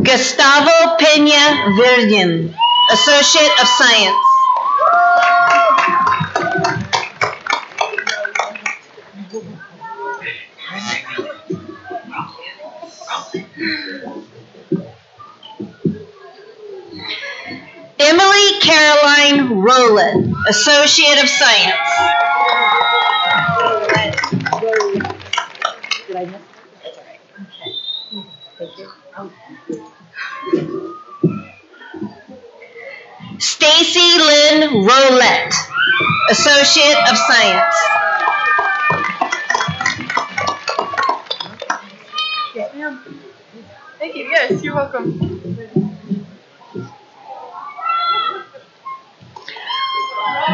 Gustavo Pena Virgen, Associate of Science. Emily Caroline Rowland, Associate of Science. Did I miss it? That's all right. Okay. Thank you. Stacy Lynn Roulette, Associate of Science. Yes, ma'am. Thank you. Yes, you're welcome.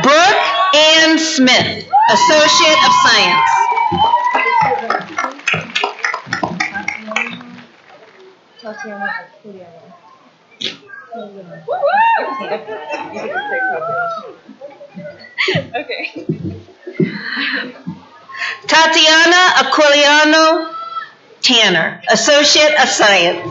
Brooke Ann Smith, Associate of Science. Okay. Tatiana Aquiliano Tanner, Associate of Science.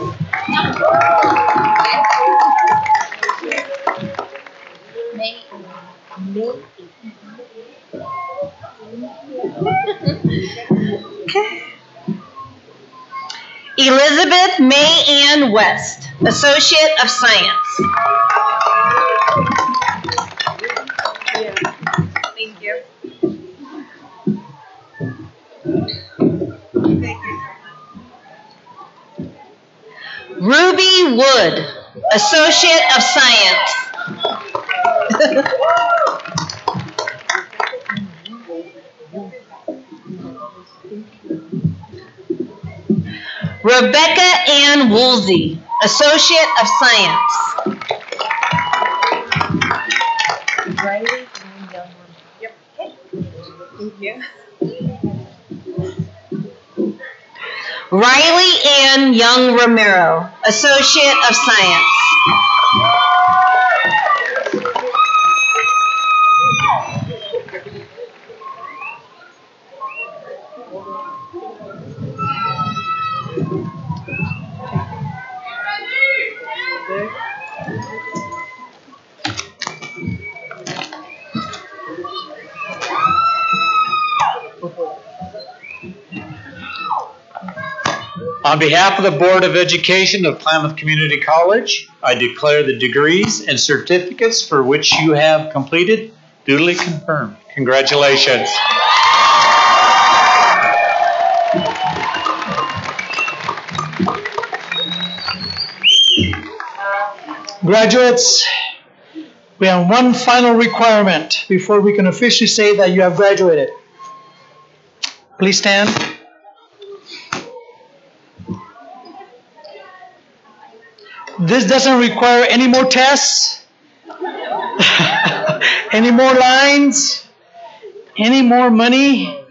Okay. Elizabeth May Ann West, Associate of Science. Thank you. Ruby Wood, Associate of Science. Rebecca Ann Woolsey, Associate of Science. Yep. Thank you. Riley Ann Young Romero, Associate of Science. On behalf of the Board of Education of Klamath Community College, I declare the degrees and certificates for which you have completed duly confirmed. Congratulations. Graduates, we have one final requirement before we can officially say that you have graduated. Please stand. This doesn't require any more tests, any more lines, any more money,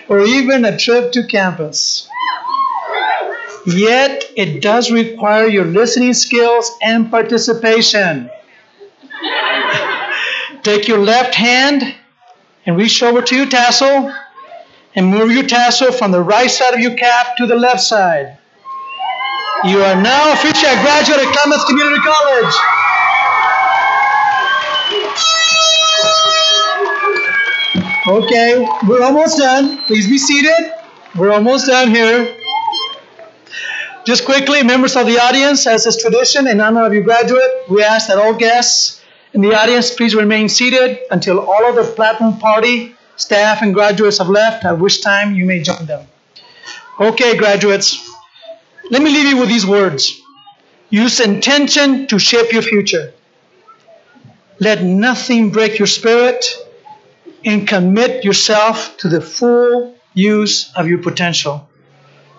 or even a trip to campus. Yet, it does require your listening skills and participation. Take your left hand and reach over to your tassel and move your tassel from the right side of your cap to the left side. You are now officially a graduate at Klamath Community College. Okay, we're almost done. Please be seated. We're almost done here. Just quickly, members of the audience, as is tradition, in honor of your graduate, we ask that all guests in the audience please remain seated until all of the Platinum Party staff and graduates have left, at which time you may join them. Okay, graduates. Let me leave you with these words. Use intention to shape your future. Let nothing break your spirit, and commit yourself to the full use of your potential.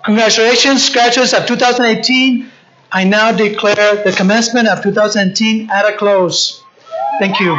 Congratulations, graduates of 2018. I now declare the commencement of 2018 at a close. Thank you.